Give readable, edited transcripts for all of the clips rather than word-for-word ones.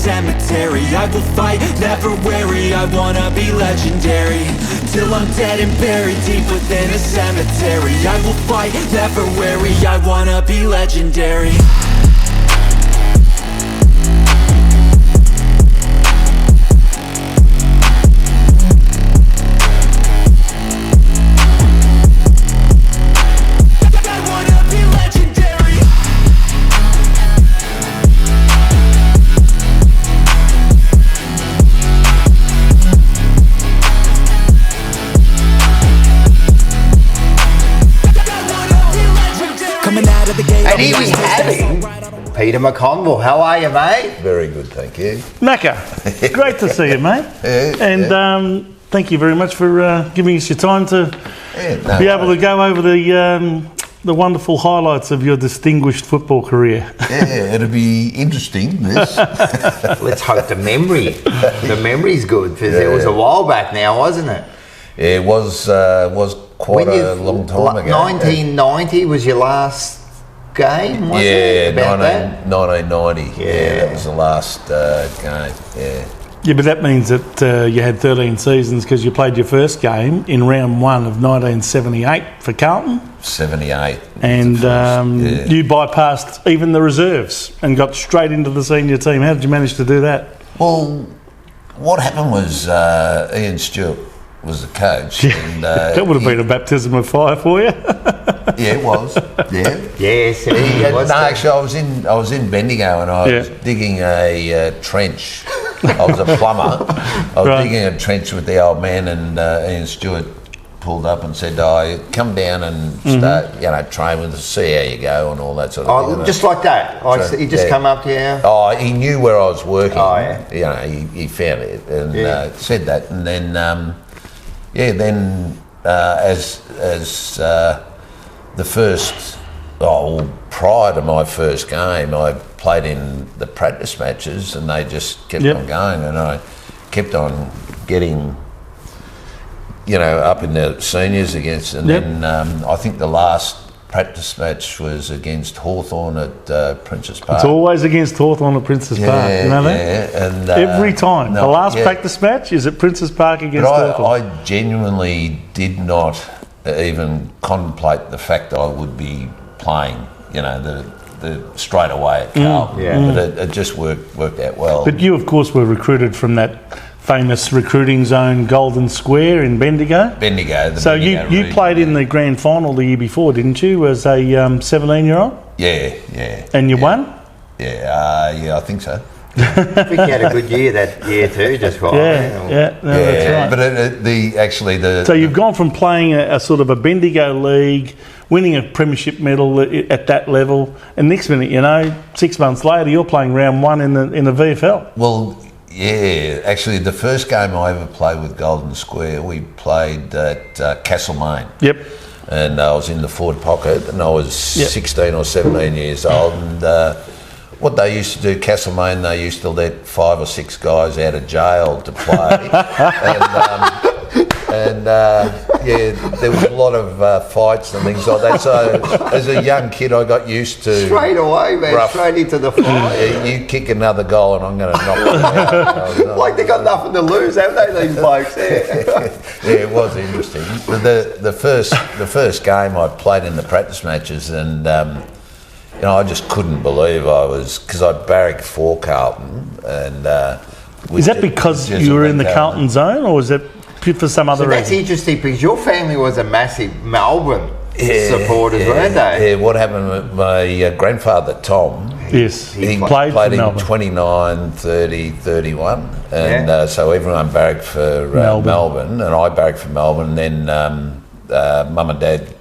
cemetery. I will fight, never weary, I wanna be legendary. Till I'm dead and buried deep within a cemetery. I will fight, never weary, I wanna be legendary. And here we have him, Peter McConville. How are you, mate? Very good, thank you. Macca, great to see you, mate. And thank you very much for giving us your time to be able to go over the wonderful highlights of your distinguished football career. Yeah, it'll be interesting, this. Let's hope the memory's good, because it was a while back now, wasn't it? Yeah, it was quite a long time ago. 1990 was your last game, wasn't it? Yeah, 1990. Yeah, that was the last game, yeah. Yeah, but that means that you had 13 seasons because you played your first game in round 1 of 1978 for Carlton. 78. And you bypassed even the reserves and got straight into the senior team. How did you manage to do that? Well, what happened was Ian Stewart was the coach. Yeah. And, that would have been a baptism of fire for you. Yeah, it was. Yeah. Yes. Actually, I was in Bendigo and I was digging a trench. I was a plumber. I was digging a trench with the old man, and Ian Stewart pulled up and said, come down and start, train with us, see how you go and all that sort of thing. Just like that? He just come up to you? Oh, he knew where I was working. Oh, yeah. He found it and said that. And then, as the first, prior to my first game, I played in the practice matches and they just kept on going, and I kept on getting, up in the seniors against, and then I think the last practice match was against Hawthorn at Princess Park. It's always against Hawthorn at Princess Park, you know that? Yeah, and every time. The last practice match is at Princess Park against Hawthorn. I genuinely did not even contemplate the fact that I would be playing, the straight away at Carlton. But it just worked out well. But you, of course, were recruited from that famous recruiting zone, Golden Square in Bendigo. So you played in the grand final the year before, didn't you, as a 17-year-old? Yeah. And you won? Yeah, I think so. I think you had a good year that year too, just for that's right. But so you've gone from playing a sort of a Bendigo league, winning a premiership medal at that level, and next minute, 6 months later, you're playing round 1 in the VFL. Well, yeah, actually, the first game I ever played with Golden Square, we played at Castlemaine. Yep. And I was in the forward pocket, and I was 16 or 17 years old, and what they used to do, Castlemaine, they used to let 5 or 6 guys out of jail to play. There was a lot of fights and things like that. So as a young kid, I got used to... Straight away, man, straight into the fight. You kick another goal and I'm going to knock them out. Like they got nothing to lose, have they, these blokes? Yeah, it was interesting. The first game I played in the practice matches, and... I just couldn't believe because I barracked for Carlton, and is that because you were in the Carlton zone, or was it for some other reason? That's interesting because your family was a massive Melbourne supporters, weren't they? Yeah. What happened with my grandfather Tom? Yes, he played in Melbourne. 29, 30, 31, and so everyone barracked for Melbourne, and I barracked for Melbourne. And then Mum and Dad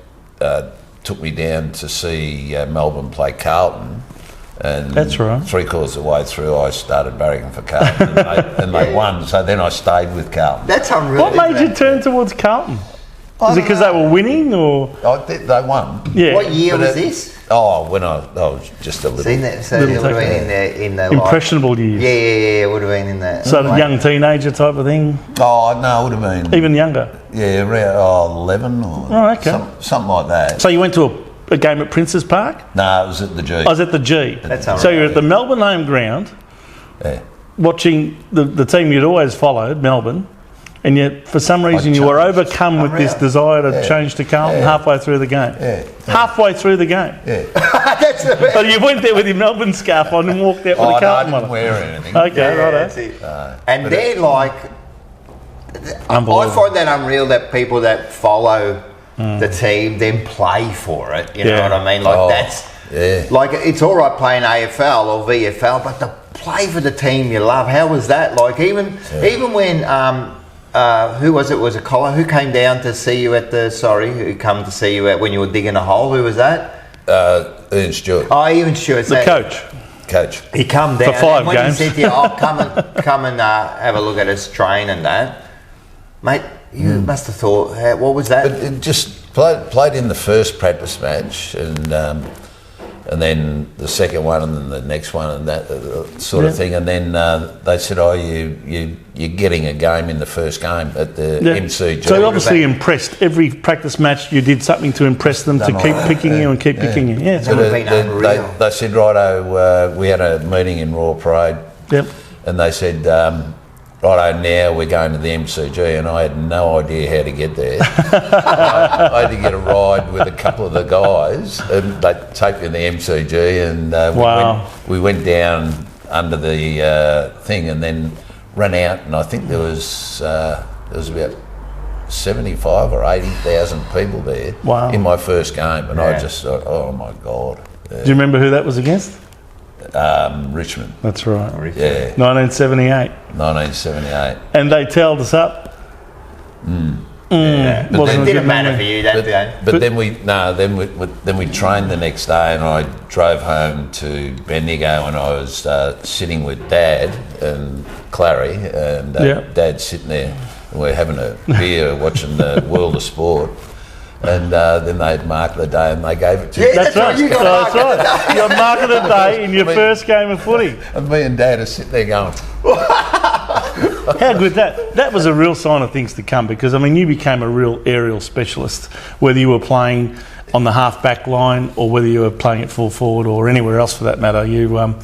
took me down to see Melbourne play Carlton, and that's right. 3/4 of the way through I started barracking for Carlton, and they won, so then I stayed with Carlton. That's unreal. What made you turn towards Carlton? Was it because they were winning, or...? They won. Yeah. What year was this? Oh, when I was just a little... So it would have been in the impressionable years. Yeah, it would have been in that. So a young teenager type of thing? Oh, no, it would have been... Even younger? Yeah, around 11 or something like that. So you went to a game at Princess Park? No, it was at the G. I was at the G. That's so you're at the Melbourne home ground. Yeah. watching the team you'd always followed, Melbourne, and yet for some reason you were overcome with this desire to change to Carlton halfway through the game. Halfway through the game. But you went there with your Melbourne scarf on and walked out with a Carlton one. I didn't wear anything. Okay, righto. And then, like, I find that unreal that people that follow the team then play for it. You know what I mean? Like that's like it's all right playing AFL or VFL, but to play for the team you love, how was that? Like even when who was it? Was it Colin who came down to see you at the? Who come to see you at when you were digging a hole? Who was that? Ian Stewart. Oh, Ian Stewart. The coach. He come down for 5 when games. He said to you, "Oh, come and have a look at us train and that." Mate, you must have thought, what was that? It just played in the first practice match, and then the second one, and then the next one, and that sort of thing. And then they said, "Oh, you're getting a game in the first game at the MCG." So you obviously impressed. Every practice match, you did something to impress them to keep picking you and keep picking you. Yeah, would have been unreal. They said, "Righto, we had a meeting in Royal Parade." Yep. And they said, righto, now we're going to the MCG, and I had no idea how to get there. I had to get a ride with a couple of the guys, and they take me to the MCG, and we went down under the thing, and then ran out, and I think there was about 75 or 80,000 people there in my first game, and I just thought, oh my God. Do you remember who that was against? Richmond. That's right. Yeah. 1978. 1978. And they tailed us up. But it didn't matter for you that day. But then we trained the next day, and I drove home to Bendigo, and I was sitting with Dad and Clary, and Dad's sitting there, and we're having a beer watching the World of Sport. And then they'd marked the day and they gave it to me. That's right. You got right. You marked the day in your first game of footy. And me and Dad are sitting there going, how good that was a real sign of things to come, because I mean you became a real aerial specialist, whether you were playing on the half back line or whether you were playing at full forward or anywhere else for that matter. You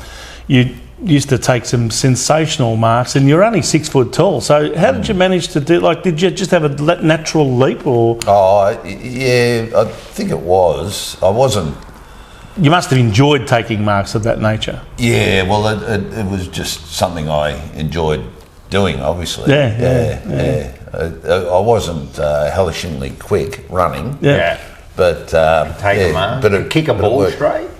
used to take some sensational marks, and you're only 6 foot tall. So how did you manage to do? Like, did you just have a natural leap, or? Oh yeah, I think it was. I wasn't. You must have enjoyed taking marks of that nature. Yeah, well, it was just something I enjoyed doing. Obviously. Yeah. I wasn't hellishly quick running. Yeah. But take a mark. But kick a ball straight.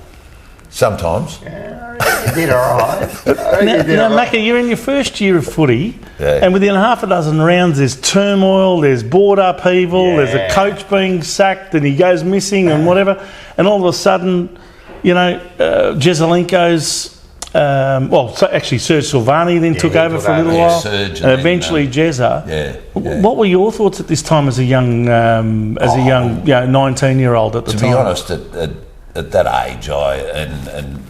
Sometimes. You did all right. Now, Macca, you're in your first year of footy, and within half a dozen rounds there's turmoil, there's board upheaval, there's a coach being sacked and he goes missing and whatever, and all of a sudden, you know, Jezelenko's, actually Serge Silvani then took over for a little while, Serge, and eventually Jezza. What were your thoughts at this time as a young 19-year-old at the time? To be honest, at that age, and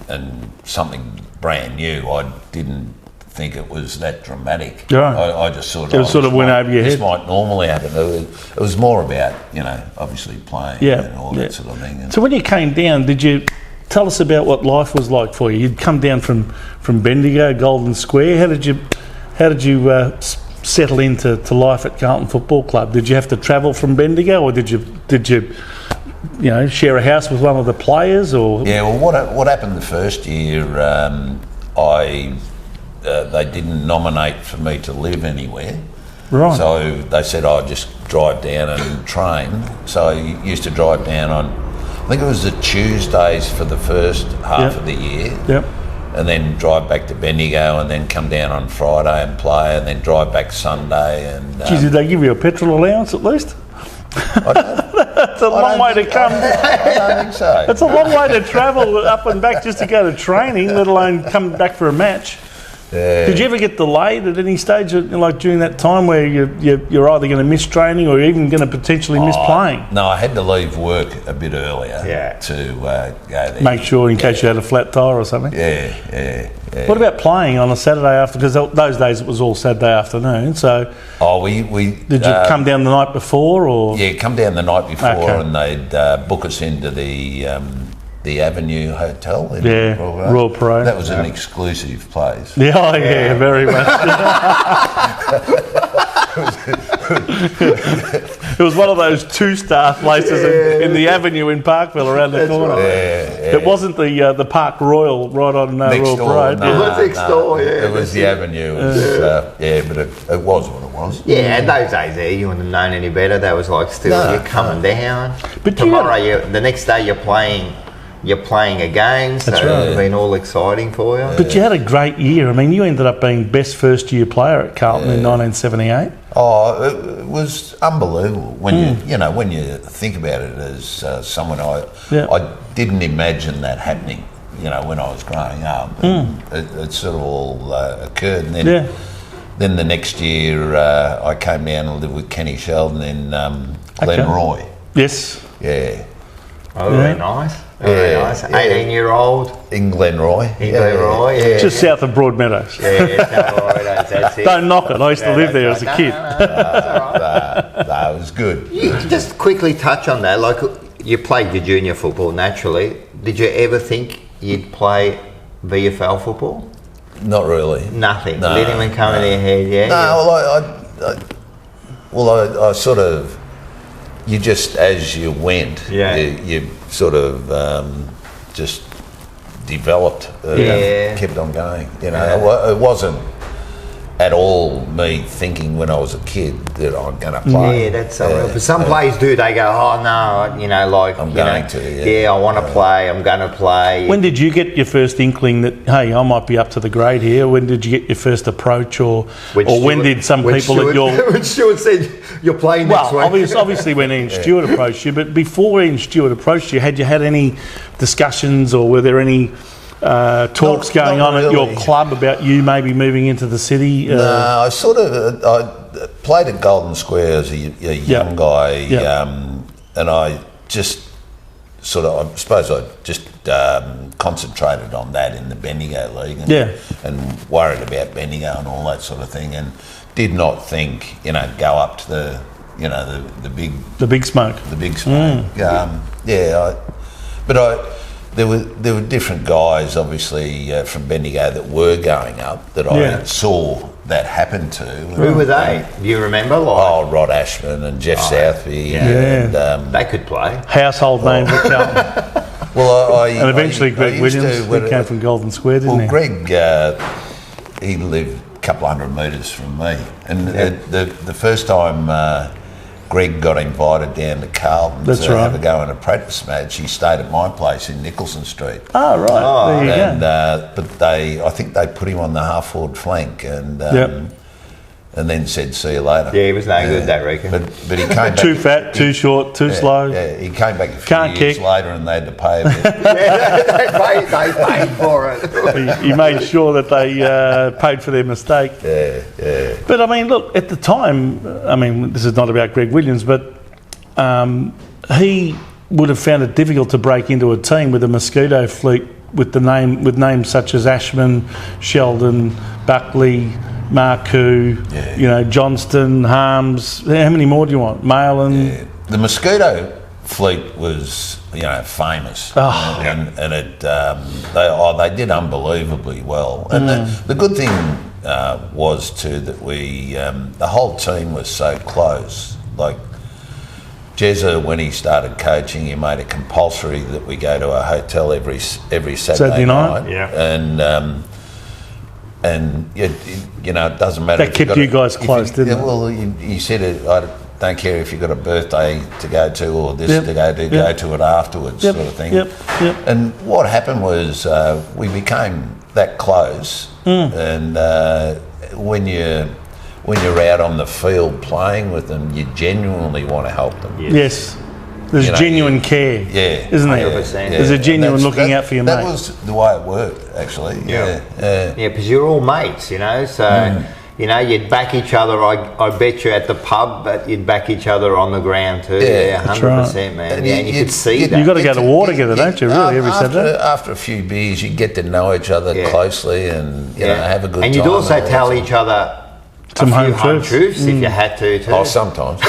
something brand new, I didn't think it was that dramatic. Right. I just sort of went over your head. This might normally happen. It was more about, obviously playing and all that sort of thing. And so when you came down, did you tell us about what life was like for you? You'd come down from Bendigo, Golden Square. How did you settle into life at Carlton Football Club? Did you have to travel from Bendigo, or did you share a house with one of the players, or? Yeah, well, what happened the first year, they didn't nominate for me to live anywhere. Right. So they said, just drive down and train. So I used to drive down on, I think it was the Tuesdays for the first half of the year. Yep. And then drive back to Bendigo, and then come down on Friday and play, and then drive back Sunday. And Geez, did they give you a petrol allowance at least? That's a long way to come. I don't think so. It's a long way to travel up and back just to go to training, let alone come back for a match. Yeah. Did you ever get delayed at any stage, like during that time, where you're either going to miss training or even going to potentially miss playing? No, I had to leave work a bit earlier to go there. Make sure in case you had a flat tyre or something? Yeah. What about playing on a Saturday after? Because those days it was all Saturday afternoon. So, we did you come down the night before, or? Yeah, come down the night before, and they'd book us into the the Avenue Hotel in Royal Parade. That was an exclusive place. Yeah, very much. It was one of those 2-star places in the Avenue in Parkville around the corner. It wasn't the Park Royal right on Royal Parade. It was next door, It was the Avenue. It was, but it was what it was. Yeah, in those days you wouldn't have known any better. That was like you're coming down. But tomorrow, the next day you're playing a game, so it's been all exciting for you. But you had a great year. I mean, you ended up being best first-year player at Carlton in 1978. Oh, it was unbelievable when when you think about it as someone I didn't imagine that happening. When I was growing up, it sort of all occurred, and then the next year I came down and lived with Kenny Sheldon in Glenroy. Yes. Yeah. Oh, very nice. Very nice. 18-year-old. In Glenroy. Just south of Broadmeadows. That's it. Don't knock it. I used to live there as a kid. That was good. You just quickly touch on that. Like, you played your junior football naturally. Did you ever think you'd play VFL football? Not really. Nothing. Didn't even come in your head, yeah? No, I sort of... You just, as you went, you sort of just developed, kept on going. It wasn't at all me thinking when I was a kid that I'm going to play. Yeah, that's so real. But some players do. They go, oh no, I want to play. I'm going to play. When did you get your first inkling that, hey, I might be up to the grade here? When did you get your first approach, or when did some people at your... When Stuart said, you're playing next week. Obviously when Ian Stewart approached you, but before Ian Stewart approached you, had you had any discussions, or were there any talks going on at your club about you maybe moving into the city? No, I played at Golden Square as a young guy, and I just I suppose I just concentrated on that in the Bendigo League, and worried about Bendigo and all that sort of thing, and did not think go up to the big smoke. There were different guys, obviously, from Bendigo that were going up that I saw that happen to. Who were they? Do you remember? Rod Ashman and Jeff Southby. And, they could play. Household names at Carlton. And eventually Greg Williams, who came from Golden Square, didn't he? Greg, he lived a couple of hundred metres from me. And the first time Greg got invited down to Carlton to have a go in a practice match, he stayed at my place in Nicholson Street. Oh, right. There you go. But I think they put him on the half-forward flank and then said, see you later. Yeah, he was no good, that reckon. But he came back... Too fat, too short, too slow. Yeah, he came back a few years later and they had to pay a bit. They paid for it. He made sure that they paid for their mistake. Yeah. But, I mean, look, at the time, this is not about Greg Williams, but he would have found it difficult to break into a team with a mosquito fleet with names such as Ashman, Sheldon, Buckley, Marcoux, Johnston, Harms. How many more do you want? Malin? Yeah. The mosquito fleet was, famous, and it they did unbelievably well. And the good thing was too that we the whole team was so close. Like Jezza, when he started coaching, he made it compulsory that we go to a hotel every Saturday night. And it doesn't matter. That kept you guys close, didn't it? Well, you said it. I don't care if you've got a birthday to go to or this to go to it afterwards, sort of thing. And what happened was we became that close, and when you're out on the field playing with them, you genuinely want to help them. Yes. There's genuine care, isn't there? 100%. There's a genuine looking out for your mate. That was the way it worked, actually. Yeah, because you're all mates, so you'd back each other. I bet you at the pub, but you'd back each other on the ground too. Yeah, 100%, man. And you could see that. You've got to go to war together, don't you? Really, every Saturday. After a few beers, you get to know each other closely and have a good time. And you'd also tell each other some home truths if you had to too. Oh, sometimes.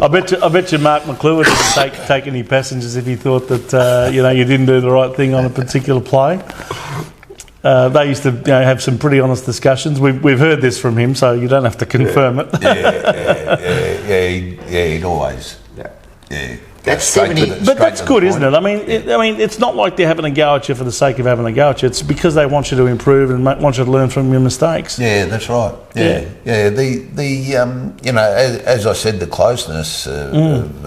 I bet you Mark McClure didn't take any passengers if he thought that you didn't do the right thing on a particular play. They used to have some pretty honest discussions. We've heard this from him, so you don't have to confirm it. He'd always. Yeah. That's 70. But that's good, isn't it? I mean, it's not like they're having a go at you for the sake of having a go at you. It's because they want you to improve and want you to learn from your mistakes. Yeah, that's right. Yeah. As I said, the closeness of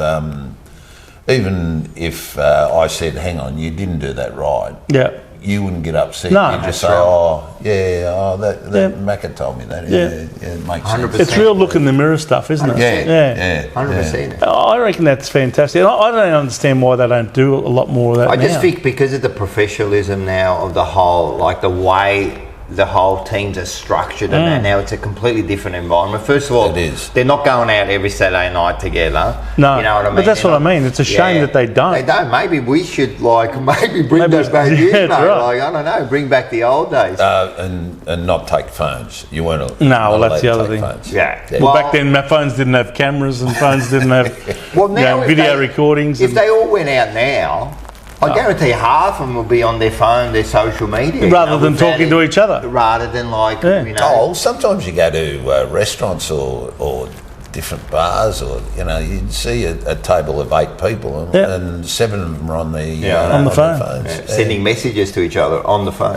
even if I said, "Hang on, you didn't do that right." Yeah. You wouldn't get upset. No, You'd just say, right. that Macca told me that. Yeah, it makes 100%. sense. It's real look in the mirror stuff, isn't it? Yeah. 100%. I reckon that's fantastic. I don't understand why they don't do a lot more of that I now. just think because of the professionalism now of the whole, like the way the whole teams are structured and that now it's a completely different environment. First of all, it is. They're not going out every Saturday night together. No, you know what I mean? But that's what I mean. It's a shame that they don't. They don't. Maybe we should bring those back in, mate. Right. Like, I don't know, bring back the old days. And not take phones. You weren't. No, well, that's the other thing. Phones. Yeah. Well, back then, my phones didn't have cameras and phones didn't have video recordings. If they all went out now, I guarantee half of them will be on their phone, their social media. Rather than talking to each other. Rather than sometimes you go to restaurants or different bars, or you'd see a table of 8 people and 7 of them are on the phone. phones. Sending messages to each other on the phone.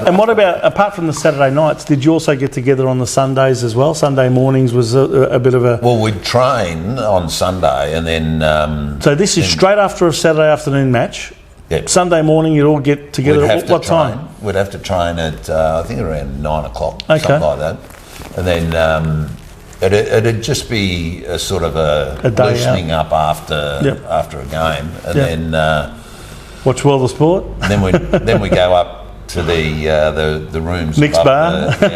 And what about, apart from the Saturday nights, did you also get together on the Sundays as well? Sunday mornings was a bit of a... Well, we'd train on Sunday and then... so this is straight after a Saturday afternoon match? Yep. Sunday morning you'd all get together at what time? We'd have to train at, I think around 9 o'clock, okay. something like that. And then... It'd just be a sort of a loosening up after a game, and then watch World of Sport. Then we go up to the rooms. Nick's bar. No,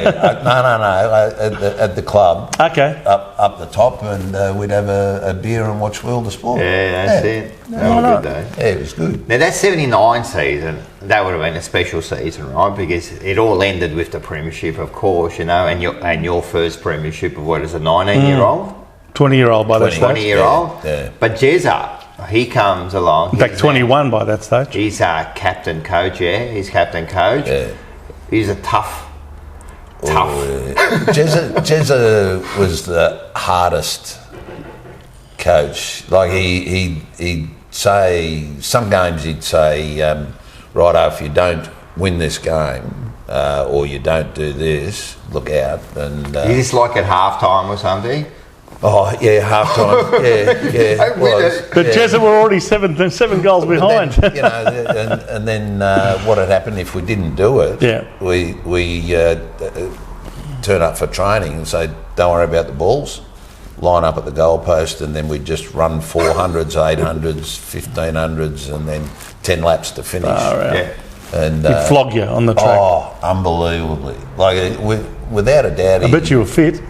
at the club. Okay. Up the top, and we'd have a beer and watch World of Sport. Yeah, that's it. That was a good day. Yeah, it was good. Now that 79 season, that would have been a special season, right? Because it all ended with the Premiership, of course, and your first Premiership of what is a 19-year-old, 20-year-old by that stage. 20-year-old. Yeah. But Jezza, he comes along. In fact, 21 by that stage. He's captain coach. Yeah, he's captain coach. Yeah. He's a tough. Jezza was the hardest coach. Like he'd say some games he'd say, righto, if you don't win this game or you don't do this, look out. And is this like at halftime or something? Oh yeah, half time. Yeah. But Jezza were already seven goals behind. Then, and then what had happened if we didn't do it? Yeah. We turn up for training and say, don't worry about the balls. Line up at the goalpost, and then we'd just run 400s, 800s, 1500s, and then 10 laps to finish. And he'd flog you on the track. Oh, unbelievably! Like without a doubt. I bet you were fit.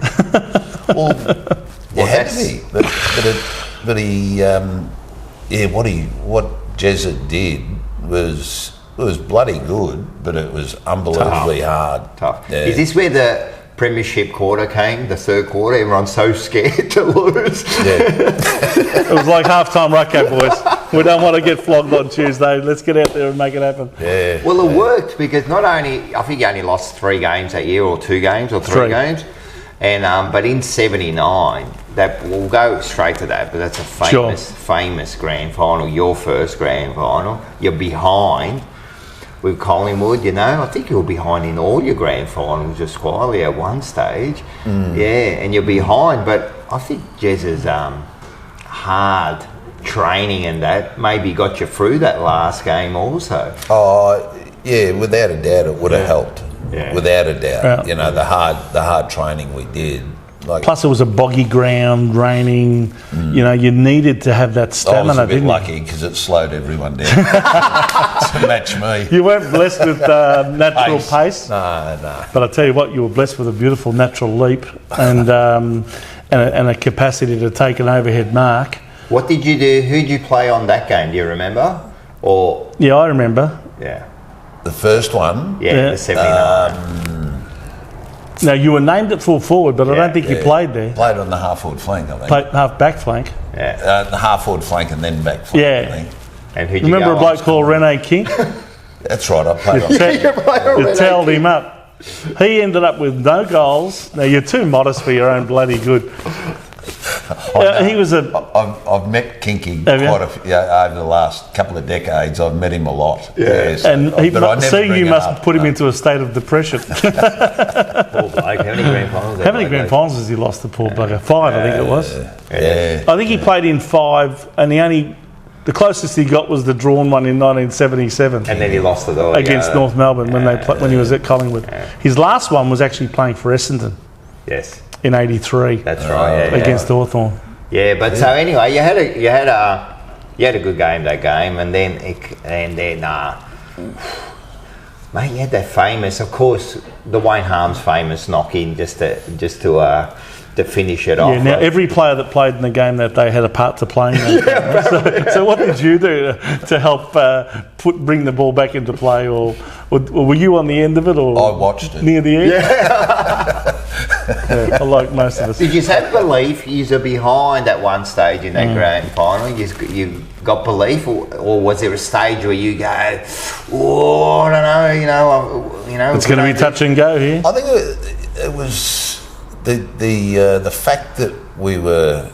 Well, you had to be, but he, what Jezza did was bloody good, but it was unbelievably hard. Tough. Yeah. Is this where the Premiership quarter came, the third quarter? Everyone's so scared to lose. Yeah. It was like half-time rugby, boys. We don't want to get flogged on Tuesday. Let's get out there and make it happen. Yeah. Well, it worked because not only, I think you only lost 3 games that year, or 2 games, or 3 games. And but in '79, that we'll go straight to that. But that's a famous grand final. Your first grand final. You're behind with Collingwood. I think you were behind in all your grand finals, just quietly at one stage. Yeah, and you're behind. But I think Jez's hard training and that maybe got you through that last game also. Oh yeah, without a doubt, it would have helped. Yeah. Without a doubt, the hard training we did. Like, plus, it was a boggy ground, raining. You needed to have that stamina. I was a bit lucky because it slowed everyone down to match me. You weren't blessed with natural pace. No. But I tell you what, you were blessed with a beautiful natural leap and a capacity to take an overhead mark. What did you do? Who did you play on that game? Do you remember? Or I remember. Yeah. The first one? Yeah. The 79. Now, you were named at full forward, but I don't think you played there. Played on the half-forward flank, I think. Played half back flank. Yeah. The half-forward flank and then back flank, I think. And who'd Remember a bloke called Rene King? That's right, I played on You telled him up. He ended up with no goals. Now, you're too modest for your own bloody good. He was I've met Kinky over the last couple of decades. I've met him a lot. Yeah. And you must put him into a state of depression. Poor bloke. How many grand finals? How many grand finals has he lost, the poor bugger? 5, I think it was. Yeah. I think he played in 5, and the closest he got was the drawn one in 1977. And then he lost it all against North Melbourne when he was at Collingwood. His last one was actually playing for Essendon. Yes. In '83. That's right. Against Hawthorn. Yeah, but so anyway, you had a good game that game, and then mate, you had that famous, of course, the Wayne Harms famous knock in just to finish it off. Yeah. Now every player that played in the game that day had a part to play in that. So what did you do to help bring the ball back into play, or were you on the end of it, or I watched it near the end? Yeah, like most of us. Did you have belief you were behind at one stage in that grand final? You got belief, or was there a stage where you go, oh, I don't know, it's going to be touch and go here. I think it was the fact that we were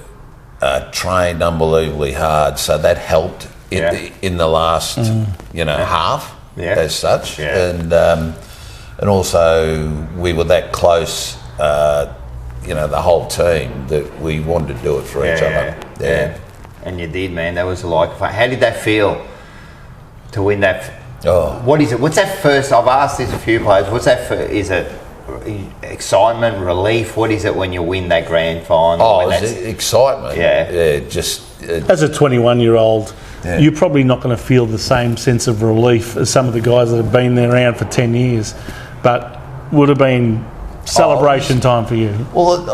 trained unbelievably hard, so that helped in the last half as such, and also we were that close. The whole team, that we wanted to do it for each other. Yeah. And you did, man. That was like, how did that feel to win that? Oh. What is it? What's that first? I've asked this a few players. What's that? Is it excitement, relief? What is it when you win that grand final? Oh, it's excitement. Yeah. Just as a 21-year-old, you're probably not going to feel the same sense of relief as some of the guys that have been there around for 10 years, but would have been celebration time for you. Well,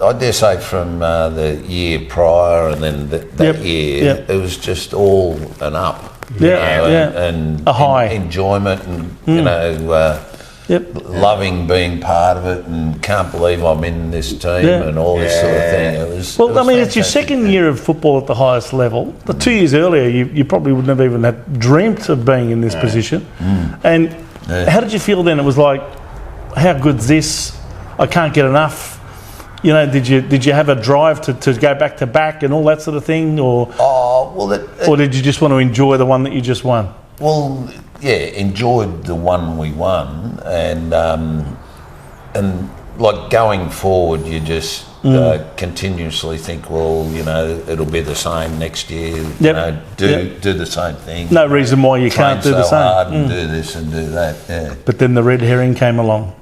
I dare say from the year prior and then that year, it was just all an up. And a high enjoyment, and loving being part of it, and can't believe I'm in this team and all this sort of thing. It was it's your second year of football at the highest level. The 2 years earlier, you probably wouldn't have even had dreamt of being in this position. And how did you feel then? It was like, how good's this? I can't get enough. Did you have a drive to go back to back and all that sort of thing, or or did you just want to enjoy the one that you just won? Well, enjoyed the one we won, and like going forward, you just continuously think, well, it'll be the same next year. Do the same thing. No reason why you can't do the same. Hard and do this and do that. Yeah. But then the red herring came along.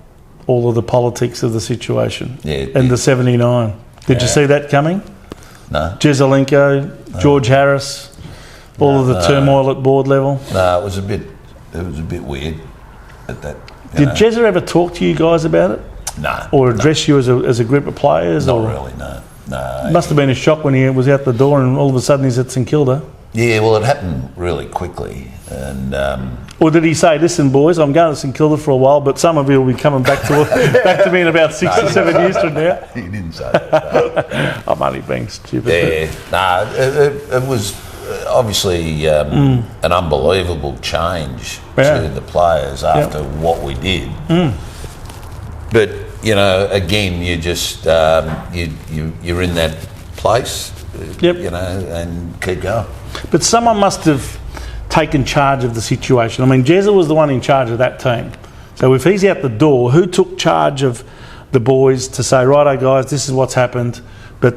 All of the politics of the situation. And the 79. Did you see that coming? No. Jezelenko, George Harris, all of the turmoil at board level. No, it was a bit weird at that. Did Jezza ever talk to you guys about it? No. Or address you as a group of players? Not really, no. It must have been a shock when he was out the door and all of a sudden he's at St Kilda. Yeah, well, it happened really quickly, and or did he say, "Listen, boys, I'm going to St Kilda for a while, but some of you will be coming back to me in about 6 or 7 years from now"? He didn't say that. I'm only being stupid. It was obviously an unbelievable change to the players after what we did. But again, you just you're in that place, and keep going. But someone must have taken charge of the situation. I mean, Jezza was the one in charge of that team. So if he's out the door, who took charge of the boys to say, righto guys, this is what's happened, but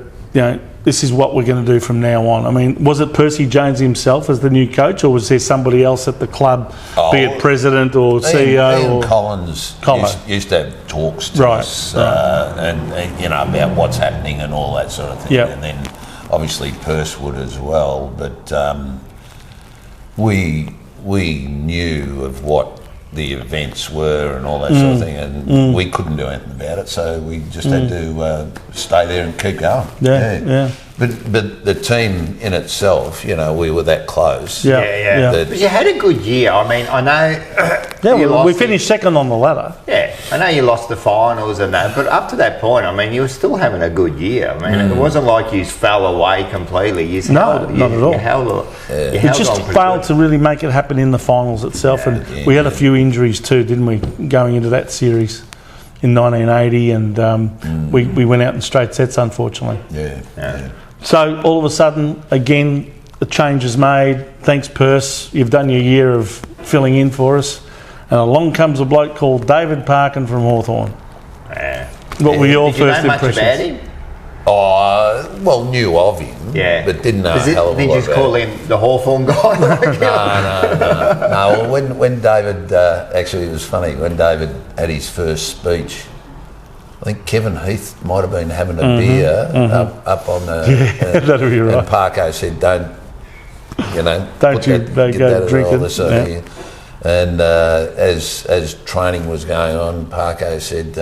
this is what we're going to do from now on? I mean, was it Percy Jones himself as the new coach, or was there somebody else at the club, be it president or CEO? Ian Collins used to have talks to us, and about what's happening and all that sort of thing. And then obviously Perce would as well, but we knew of what the events were and all that sort of thing, and we couldn't do anything about it, so we just had to stay there and keep going. But the team in itself, we were that close. But you had a good year. I mean, I know. We finished second on the ladder. Yeah, I know you lost the finals and that, but up to that point, I mean, you were still having a good year. I mean, it wasn't like you fell away completely. Not at all. You held We just failed to really make it happen in the finals itself, and we had a few injuries too, didn't we, going into that series in 1980, and we went out in straight sets, unfortunately. Yeah. So all of a sudden, again, the change is made. Thanks, Perce. You've done your year of filling in for us. And along comes a bloke called David Parkin from Hawthorn. What were your first impressions? About him? Oh, well, knew of him, but didn't know a hell of a lot. Did you just call him the Hawthorn guy? No. Well, when David, actually, it was funny when David had his first speech. I think Kevin Heath might have been having a beer up on the. That'll be right. And Parko said, "Don't go drinking." And as training was going on, Parko said,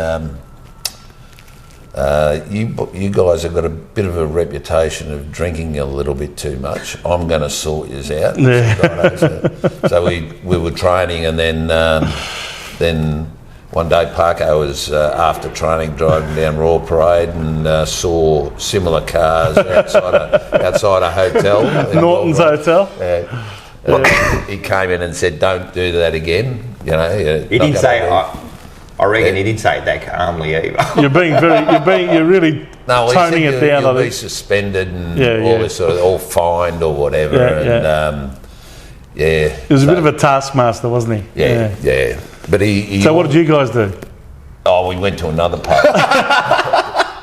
"You guys have got a bit of a reputation of drinking a little bit too much. I'm going to sort yous out." So we were training, and then one day Parko was after training driving down Royal Parade and saw similar cars outside a hotel. Norton's Hotel. He came in and said, "Don't do that again." He didn't say. I reckon he didn't say it that calmly either. You're really toning it down. You'll be suspended and all this sort of, all fined or whatever. He was a bit of a taskmaster, wasn't he? Yeah. But he. So what did you guys do? Oh, we went to another pub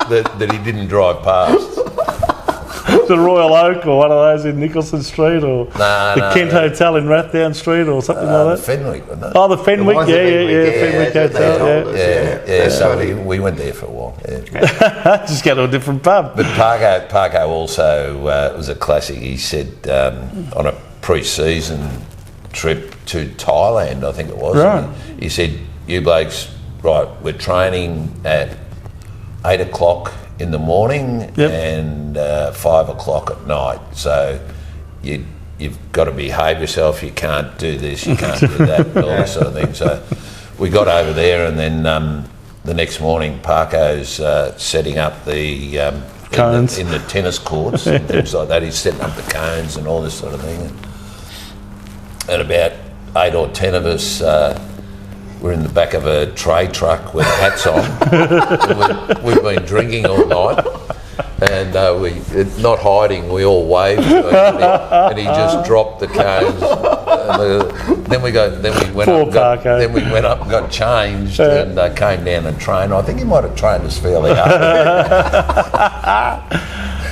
that he didn't drive past. The Royal Oak or one of those in Nicholson Street, or the Kent Hotel in Rathdown Street, or something like that. Fenwick, wasn't it? Oh, the Fenwick, Fenwick Hotel, yeah. So we went there for a while. Yeah. Just go to a different pub. But Parko also was a classic. He said on a pre-season trip to Thailand, I think it was. Right. He said, "You blokes, right? We're training at 8 o'clock in the morning and 5 o'clock at night. So you've got to behave yourself. You can't do this, you can't do that, and all that sort of thing." So we got over there, and then the next morning, Parko's setting up the cones in the tennis courts and things like that. He's setting up the cones and all this sort of thing. And about 8 or 10 of us. We're in the back of a tray truck with hats on. We've been drinking all night, and not hiding. We all waved to him, and he just dropped the cones. Then we went up and got changed, and came down and trained. I think he might have trained us fairly hard.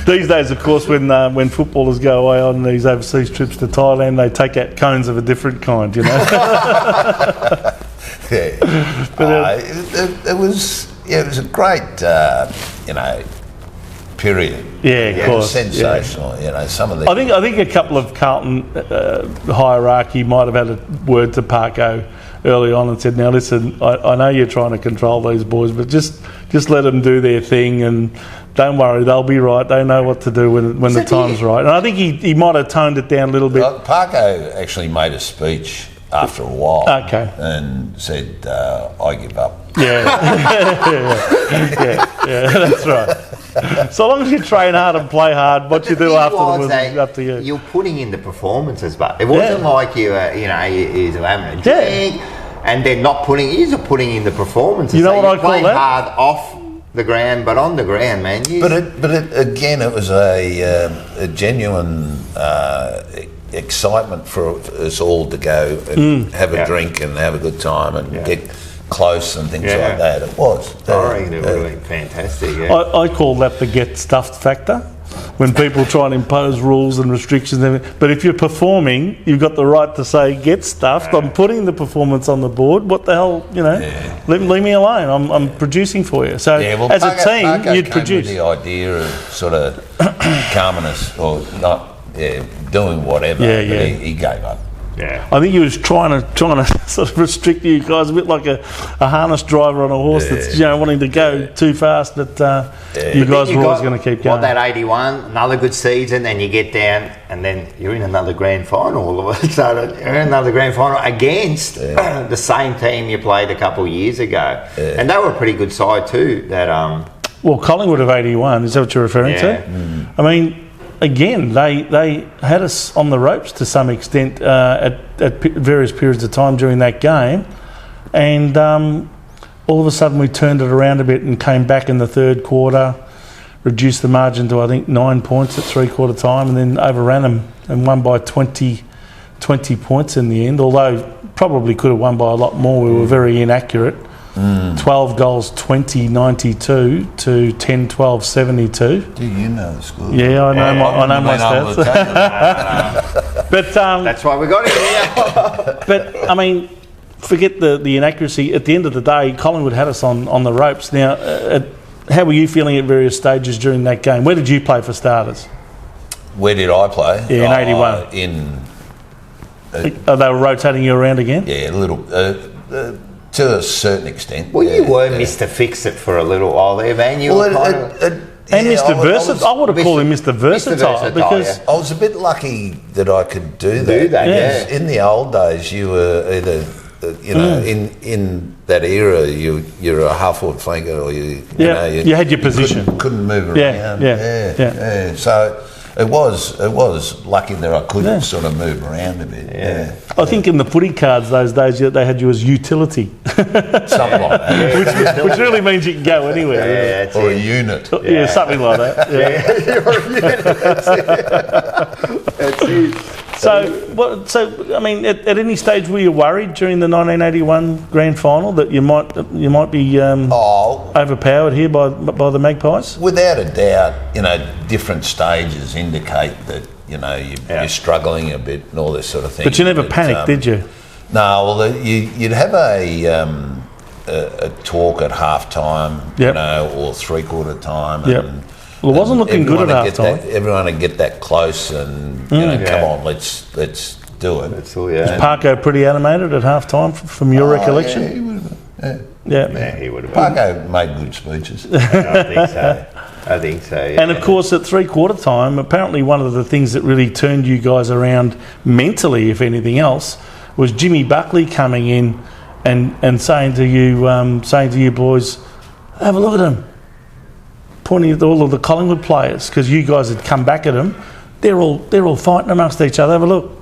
These days, of course, when footballers go away on these overseas trips to Thailand, they take out cones of a different kind, But it was a great period. Yeah, of course. Sensational. Some of the. I think a couple of Carlton hierarchy might have had a word to Parko early on and said, "Now listen, I know you're trying to control these boys, but just let them do their thing, and don't worry, they'll be right. They know what to do when the time's right." And I think he might have toned it down a little bit. Parko actually made a speech after a while, and said, "I give up." Yeah, that's right. So long as you train hard and play hard, what you do afterwards is up to you. You're putting in the performances, but it wasn't like you're having a drink and then not putting. You're putting in the performances. You know what I call that? Hard off the ground, but on the ground, man. But it was a genuine. Excitement for us all to go and have a drink and have a good time and get close and things like that. It was. I reckon it would have been fantastic. I call that the get stuffed factor. When people try and impose rules and restrictions, but if you're performing, you've got the right to say, "Get stuffed. I'm putting the performance on the board. What the hell, leave me alone. I'm producing for you." So as a team, you'd produce. The idea of sort of calmness or not. Doing whatever. He gave up. Yeah. I think he was trying to sort of restrict you guys a bit like a harness driver on a horse that's wanting to go too fast, but you guys were always going to keep going. That 81, another good season, and you get down, and then you're in another grand final all of a sudden. You're in another grand final against the same team you played a couple of years ago, and they were a pretty good side too. Well, Collingwood of 81, is that what you're referring to? I mean, again, they had us on the ropes to some extent at various periods of time during that game, and all of a sudden we turned it around a bit and came back in the third quarter, reduced the margin to I think 9 points at three-quarter time, and then overran them and won by 20 points in the end, although probably could have won by a lot more. We were very inaccurate. 12 goals, 20-92 to 10-12, 72. Do you know the score? Yeah, I know my stats. But that's why we got it here. But I mean, forget the inaccuracy. At the end of the day, Collingwood had us on the ropes. Now, how were you feeling at various stages during that game? Where did you play for starters? Where did I play? Yeah, in 81. They were rotating you around again? Yeah, a little. To a certain extent. Well, you were Mr. Fix-It for a little while there, man. You were and Mr. Versatile. I would have called him Mr. Versatile because I was a bit lucky that I could do that. Yeah. In the old days, you were either, in that era, you're a half-forward flanker, or you had your position. Couldn't move around. Yeah. So it was lucky that I could sort of move around a bit. Yeah. I think in the footy cards those days they had you as utility. Something like that. which really means you can go anywhere. Yeah, or a unit. Yeah, something like that. You're a unit. That's it. So I mean, at any stage were you worried during the 1981 grand final that you might be overpowered here by the Magpies? Without a doubt, different stages indicate that you're struggling a bit and all this sort of thing. But you never panicked, did you? No. Well, you'd have a talk at half time, or three-quarter time, and well, it wasn't looking good at half time. Everyone would get that close and come on, let's do it. That's all. Was Parko pretty animated at half time from your recollection? Yeah, he would have been. Yeah, he would have been. Parko made good speeches. I think so. Yeah. And of course, at three-quarter time, apparently one of the things that really turned you guys around mentally, if anything else, was Jimmy Buckley coming in and saying to you boys, have a look at him. Pointing at all of the Collingwood players, because you guys had come back at them. They're all fighting amongst each other. Have a look.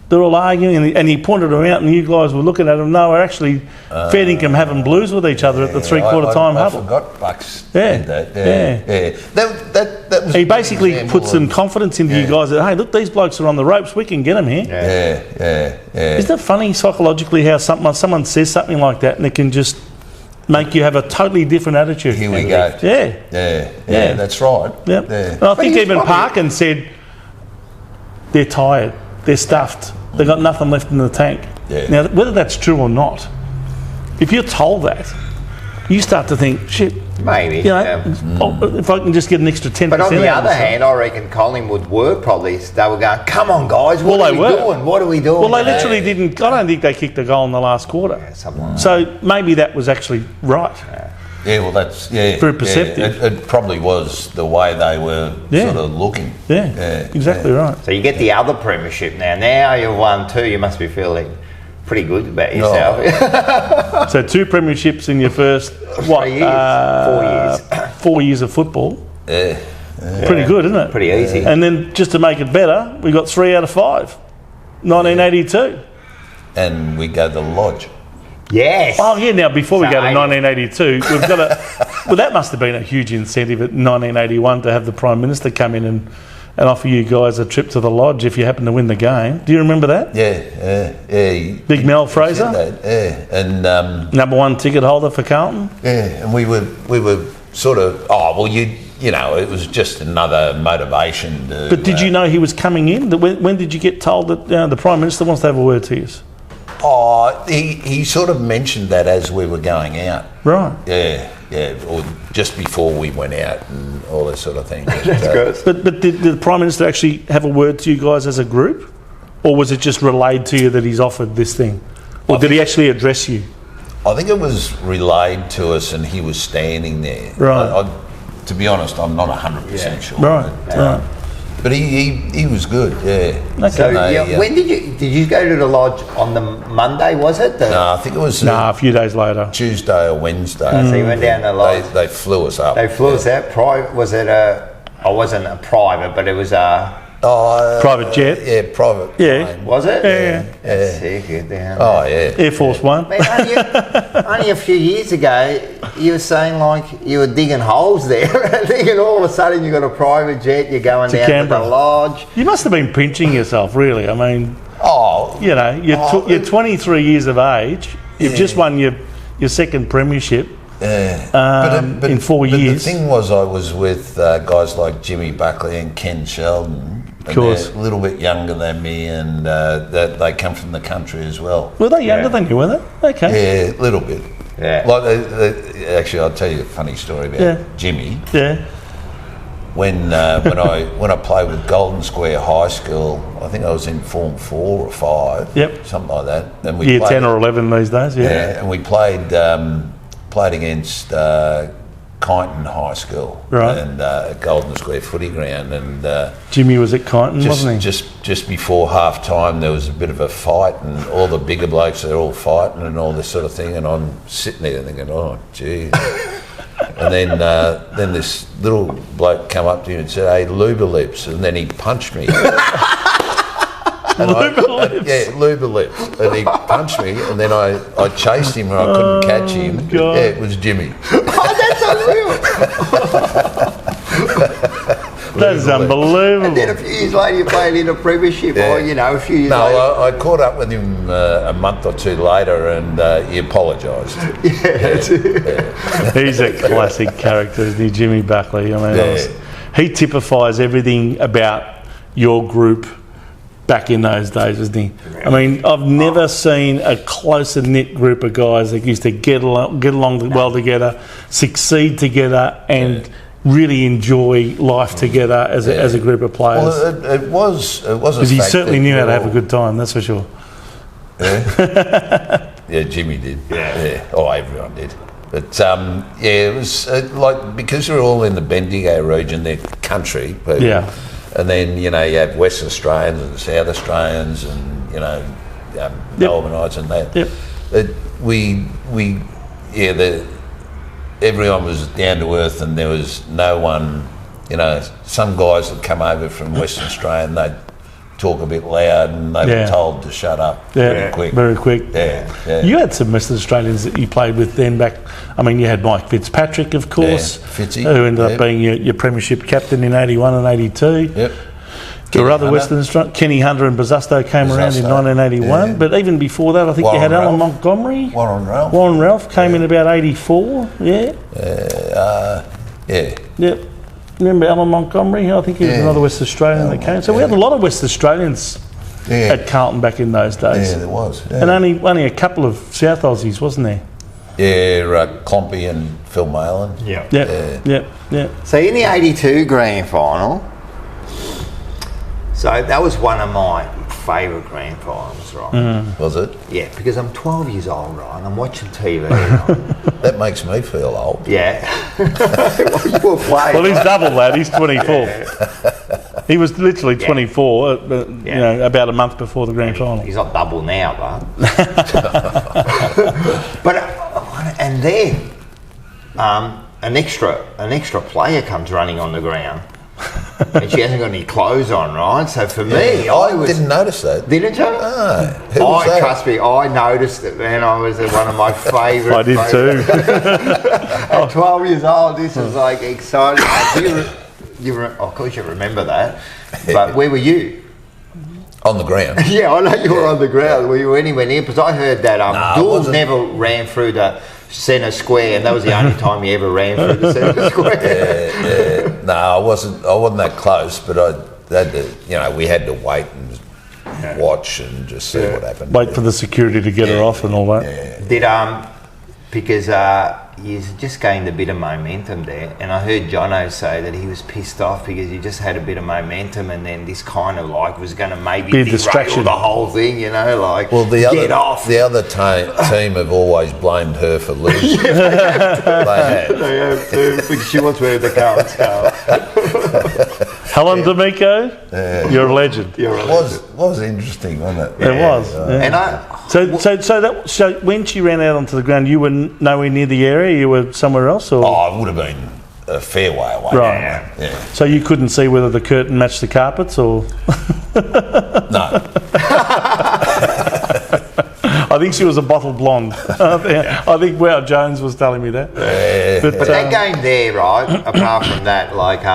They're all arguing, and he pointed them out, and you guys were looking at them. No, we're actually fair dinkum having blues with each other at the three-quarter time huddle. I forgot Bucks did that. That was. He basically put some confidence into you guys that, hey, look, these blokes are on the ropes. We can get them here. Yeah. Isn't it funny psychologically how someone says something like that and it can just make you have a totally different attitude? Here we go. Yeah, that's right. Yeah. And I think even Parkin said they're tired, they're stuffed, they've got nothing left in the tank. Yeah. Now, whether that's true or not, if you're told that, you start to think, shit, maybe. If I can just get an extra 10%. But on the other hand, I reckon Collingwood were probably, they were going, come on guys, what are we doing? What are we doing? Well, they literally didn't, I don't think they kicked a goal in the last quarter. So maybe that was actually right. Yeah, well, that's very perceptive. It probably was the way they were sort of looking. Yeah, exactly right. So you get the other premiership now. Now you've won 2. You must be feeling pretty good about yourself. So 2 premierships in your first 4 years. 4 years of football. Yeah. Pretty good, isn't it? Pretty easy. And then just to make it better, we got 3 out of 5. 1982. And we go to the Lodge. Yes. Oh yeah. Now before we go to 1982, we've got well, that must have been a huge incentive at 1981 to have the Prime Minister come in and offer you guys a trip to the Lodge if you happen to win the game. Do you remember that? Yeah. Big Mel Fraser. And number 1 ticket holder for Carlton. Yeah, and we were sort of it was just another motivation. But did you know he was coming in? When did you get told that the Prime Minister wants to have a word to you? Oh, he sort of mentioned that as we were going out. Right. Yeah, or just before we went out and all that sort of thing. That's good. But did the Prime Minister actually have a word to you guys as a group? or was it just relayed to you that he's offered this thing, or did he actually address you? I think it was relayed to us, and he was standing there. Right. To be honest, I'm not 100% sure. Right. But he was good. Yeah. Okay. So when did you go to the lodge on the Monday? Was it? No, I think it was a few days later. Tuesday or Wednesday. So you went down the lodge. They flew us up. They flew us out. Private? Was it I wasn't a private, but it was a private jet. Yeah, private. Yeah. Plane. Was it? Yeah. Sick, down Oh yeah. Air Force One. Man, only a few years ago, you were saying like you were digging holes there. Thinking all of a sudden you got a private jet, you're going down Canberra. to the lodge. You must have been pinching yourself, really. I mean, you know, you're 23 years of age. You've just won your second premiership. But in 4 years. The thing was, I was with guys like Jimmy Buckley and Ken Sheldon. Of course. They're a little bit younger than me, and they come from the country as well. Were they younger than you, were they? Okay. Yeah, a little bit. Yeah. Like, actually, I'll tell you a funny story about Jimmy. Yeah. When I played with Golden Square High School, I think I was in Form 4 or 5. Yep. Something like that. And we Year played, 10 or 11 these days, yeah, and we played against Kyneton High School, right, and at Golden Square Footy Ground, and Jimmy was at Kyneton, wasn't he? Just before half time, there was a bit of a fight, and all the bigger blokes, they're all fighting and all this sort of thing, and I'm sitting there thinking, oh, gee. And then this little bloke come up to me and said, "Hey, Luba lips," and then he punched me. Luba lips. And he punched me, and then I chased him and I couldn't catch him. God. Yeah, it was Jimmy. Oh, that's unreal. That is unbelievable. And then a few years later, you played in a premiership, or a few years later. No, I caught up with him a month or two later, and he apologised. He's a classic character, isn't he, Jimmy Buckley? I mean, he typifies everything about your group back in those days, isn't he? I mean, I've never seen a closer knit group of guys that used to get along well together, succeed together, and really enjoy life together as a group of players. Well, it was because he certainly knew how to have a good time. That's for sure. Yeah, yeah, Jimmy did. Yeah. Oh, everyone did. But it was like, because we're all in the Bendigo region, they're country people. Yeah. And then you have West Australians and South Australians, and Melbourneites and that. Yep. Everyone was down to earth, and there was no one. Some guys would come over from Western Australia and they'd talk a bit loud, and they were told to shut up very quick. Very quick. Yeah. You had some Western Australians that you played with then back. I mean, you had Mike Fitzpatrick, of course, Fitzy, who ended up being your premiership captain in 81 and 82. Yep. There were other Western Australians. Kenny Hunter and Bazusto came around in 1981, but even before that, I think you had Alan Montgomery. Warren Ralph came in about 84. Yeah. Yep. Remember Alan Montgomery? I think he was another West Australian that came. So we had a lot of West Australians at Carlton back in those days. Yeah, there was. Yeah. And only a couple of South Aussies, wasn't there? Yeah, Clompy and Phil Malin. Yep. So in the 82 grand final, so that was one of my favourite grand finals, right? Was it? Yeah, because I'm 12 years old, right, and I'm watching TV. Right? That makes me feel old. Yeah. Well, you were playing. Well, he's double that. He's 24. He was literally 24, about a month before the grand final. He's not double now, but and then an extra player comes running on the ground. And she hasn't got any clothes on, right? So for me, I didn't notice that. Didn't you? Trust me, I noticed it, man. I was one of my favourite. I did too. At 12 years old, this was like exciting. Of course, you remember that. But where were you? On the ground. Yeah, I know you were on the ground. Were you anywhere near? Because I heard that Dawes never ran through the centre square, and that was the only time he ever ran through the centre square. No, I wasn't that close, but I had to, we had to wait and watch and just see what happened. Wait for the security to get her off and all that. Did because he's just gained a bit of momentum there. And I heard Jono say that he was pissed off because he just had a bit of momentum, and then this kind of like was going to maybe be a derail distraction. the whole thing, you know, like the other team have always blamed her for losing. They have too, because she wants to wear the Carlton scarf. Helen D'Amico, you're a legend. Was interesting, wasn't it? It was. And So when she ran out onto the ground, you were nowhere near the area. You were somewhere else, or I would have been a fair way away. right? Yeah. So you couldn't see whether the curtain matched the carpets, or No. I think she was a bottle blonde. I think Wow Jones was telling me that. But that game there, right? Apart from that, like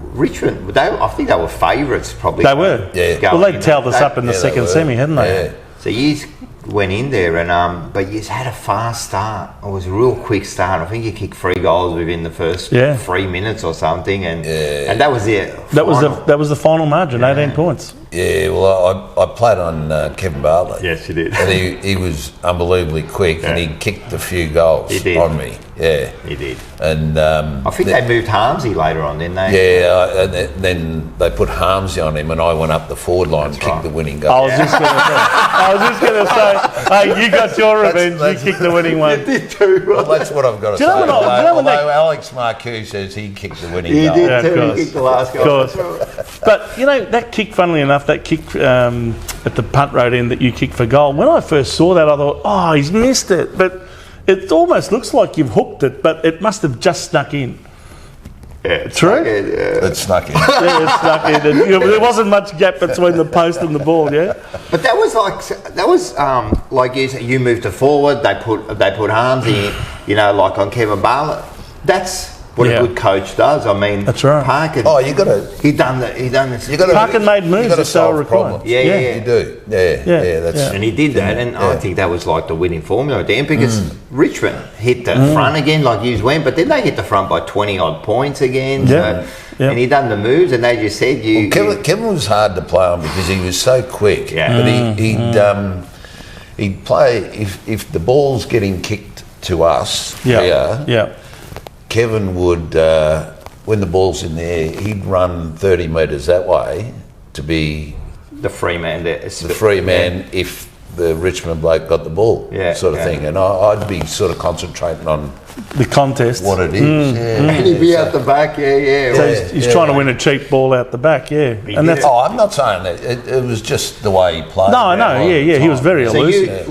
Richmond, I think they were favourites probably. They were. Yeah. Well, they'd tailed us up in the second semi, hadn't they? Yeah. So you went in there and but you had a fast start. It was a real quick start. I think you kicked 3 goals within the first 3 minutes or something, and that was it. That was the final margin, 18 points. Yeah, well, I played on Kevin Bartlett. Yes, you did. And he was unbelievably quick, and he kicked a few goals on me. Yeah, he did. And I think they moved Harmsy later on, didn't they? Yeah, and then they put Harmsy on him, and I went up the forward line and kicked the winning goal. I was just going to say, hey, you got your revenge. You kicked the winning one. You did too. Well, that's what I've got to say. Although Alex Marcoux says he kicked the winning goal. He did too. He kicked the last goal. But, you know, that kick, funnily enough, that kick at the punt road end that you kicked for goal, when I first saw that, I thought, oh, he's missed it. But it almost looks like you've hooked it, but it must have just snuck in. Yeah, True? It snuck in. Yeah, it snuck in. And, you know, there wasn't much gap between the post and the ball, yeah? But that was like you moved to forward, they put Harmsy, you know, like on Kevin Bartlett. That's what a good coach does. I mean, that's right. Parkin. Oh, you got to. He done this. Parkin made moves that so required. Yeah, you do. Yeah. That's and he did that, and I think that was like the winning formula, Dan, because Richmond hit the front again, like you went, but then they hit the front by 20 odd points again. Yeah. And he done the moves, and they just said Kevin was hard to play on because he was so quick. Yeah. But he'd play if the ball's getting kicked to us. Yeah. Kevin would, when the ball's in there, he'd run 30 metres that way to be the free man. The free man if the Richmond bloke got the ball, sort of thing. And I'd be sort of concentrating on the contest, what it is. And he'd be out the back, So he's trying to win a cheap ball out the back, And that's. Oh, I'm not saying that. It was just the way he played. No, I know. He was very elusive.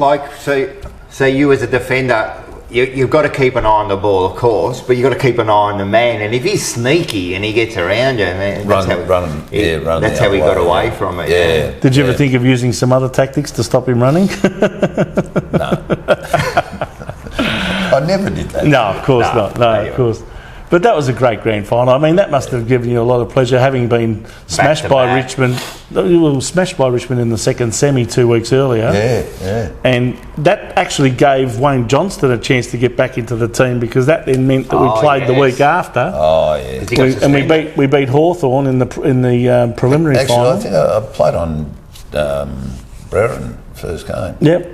So you as a defender. You've got to keep an eye on the ball, of course, but you've got to keep an eye on the man. And if he's sneaky and he gets around you, that's how he got away from it. Yeah. Did you ever think of using some other tactics to stop him running? No. I never did that. No, of course not. No, of course. But that was a great grand final. I mean, that must have given you a lot of pleasure, having been smashed by Richmond. You were smashed by Richmond in the second semi 2 weeks earlier. Yeah. And that actually gave Wayne Johnston a chance to get back into the team, because that then meant that we played the week after. Oh yeah. And we beat Hawthorn in the preliminary final. Actually, I think I played on Brereton first game. Yep.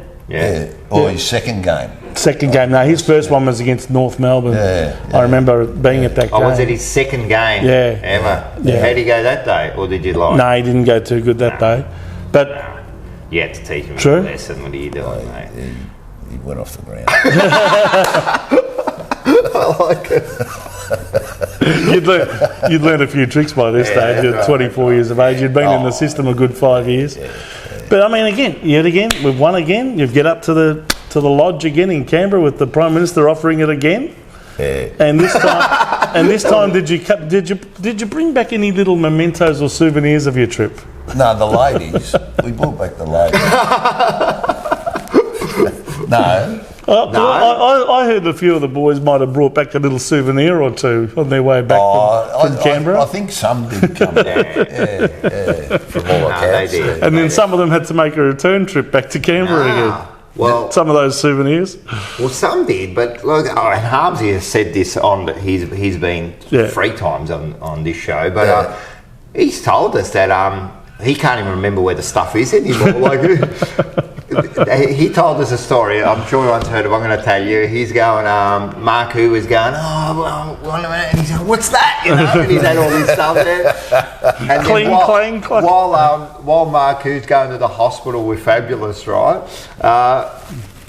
Or his second game. Second game. No, his first one was against North Melbourne. I remember being at that game. Oh, was it his second game? Yeah. Emma. How did he go that day, or did you like? No, he didn't go too good that day. But you had to teach him a lesson. What are you doing, mate? He went off the ground. I like it. You'd learned a few tricks by this stage. You're 24 years of age. You'd been in the system a good 5 years. But I mean, yet again, we've won again. You get up to the lodge again in Canberra with the Prime Minister offering it again. Yeah. And this time, did you bring back any little mementos or souvenirs of your trip? No, the ladies. We brought back the ladies. No. I heard a few of the boys might have brought back a little souvenir or two on their way back from Canberra. I think some did come back. From all accounts. And then some of them had to make a return trip back to Canberra again. Well, some of those souvenirs. Well, some did, but look, and Harmsy has said this on. He's been 3 times on this show, but he's told us that he can't even remember where the stuff is anymore. Like, he told us a story. I'm sure everyone's heard of. I'm going to tell you. He's going. Mark, who was going. Oh, well, and he's going, what's that? You know, and he's had all this stuff there. And cling. While Mark, who's going to the hospital with Fabulous, right?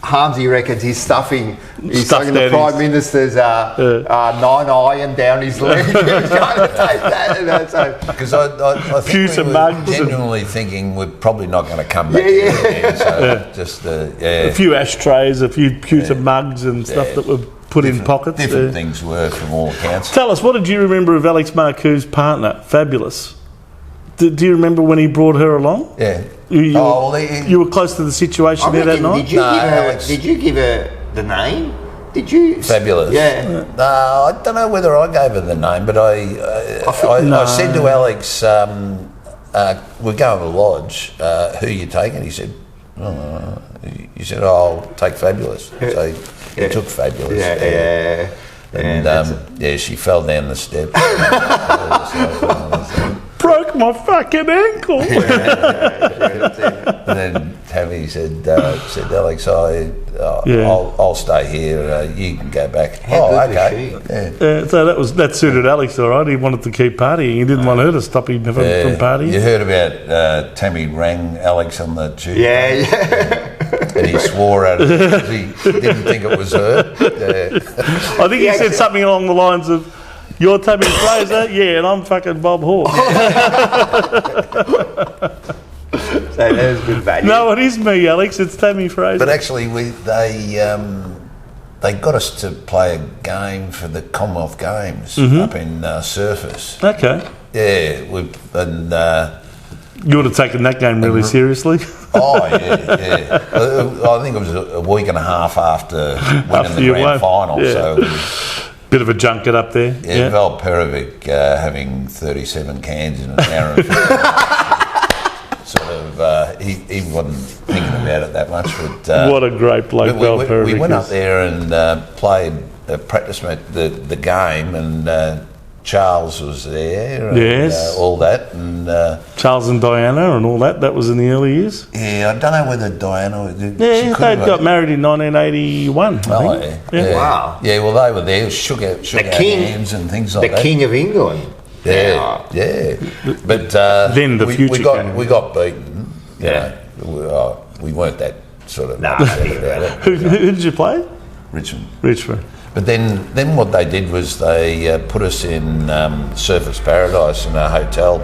Harmsy reckons he's stuffing the Prime Minister's 9 iron down his leg. He was going to take that. You know, so. Because I think we were genuinely thinking we're probably not going to come back again. So just a few ashtrays, a few pewter mugs and stuff that were put in pockets. Different things were from all accounts. Tell us, what did you remember of Alex Marcou's partner, Fabulous? Do you remember when he brought her along? Yeah. You were close to the situation there that night? Did you give her the name? Did you? Fabulous. Yeah. No, I don't know whether I gave her the name, but I said to Alex, we're going to the lodge, who are you taking? He said, I'll take Fabulous. So he took Fabulous. Yeah. And she fell down the steps. Broke my fucking ankle. And then Tammy said, Alex, I'll stay here. You can go back. Okay. So that suited Alex all right. He wanted to keep partying. He didn't want her to stop him from partying. You heard about Tammy rang Alex on the tube. Yeah. And he swore at her because he didn't think it was her. I think he said something along the lines of, "You're Tammy Fraser? Yeah, and I'm fucking Bob Hawke." So there's good value. No, it is me, Alex. It's Tammy Fraser. But actually, they got us to play a game for the Commonwealth Games up in Surfers. Okay. Yeah, you would have taken that game really seriously. Oh, yeah. I think it was a week and a half after winning the grand final. Yeah. So it was, bit of a junket up there. Yeah, Val Perovic having 37 cans in an hour and 50. Sort of, he wasn't thinking about it that much. But what a great bloke Val Perovic we went up there and played a practice match, the game, and Charles was there, and all that, and Charles and Diana and all that. That was in the early years. Yeah, I don't know whether Diana. They got married in 1981. Oh, yeah. Wow. Yeah, well, they were there, shook our hands and things like that. The King of England. Yeah. But then the future we got beaten. Yeah. We weren't that sort of upset about it. Who did you play? Richmond. But then what they did was they put us in Surfers Paradise in a hotel,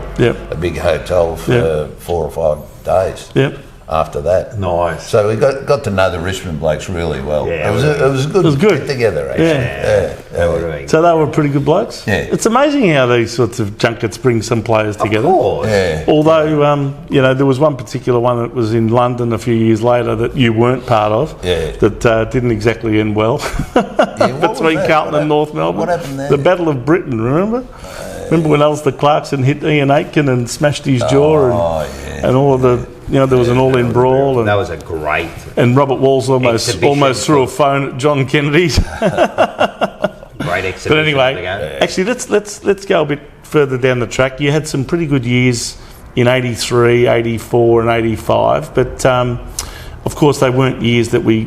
a big hotel for 4 or 5 days. Yep. After that, nice. So we got to know the Richmond blokes really well. Yeah, it was good. It was good. Get together, actually. Yeah. So they were pretty good blokes. Yeah. It's amazing how these sorts of junkets bring some players together. Of course. Yeah. Although there was one particular one that was in London a few years later that you weren't part of. Yeah. That didn't exactly end well. Between Carlton and North Melbourne. What happened there? The Battle of Britain. Remember? Remember when Alistair Clarkson hit Ian Aitken and smashed his jaw and all of the. There was an all-in brawl, and that was a great. And Robert Walls almost threw a phone at John Kennedy's. Great exhibition. But anyway, actually, let's go a bit further down the track. You had some pretty good years in '83, '84, and '85, but of course they weren't years that we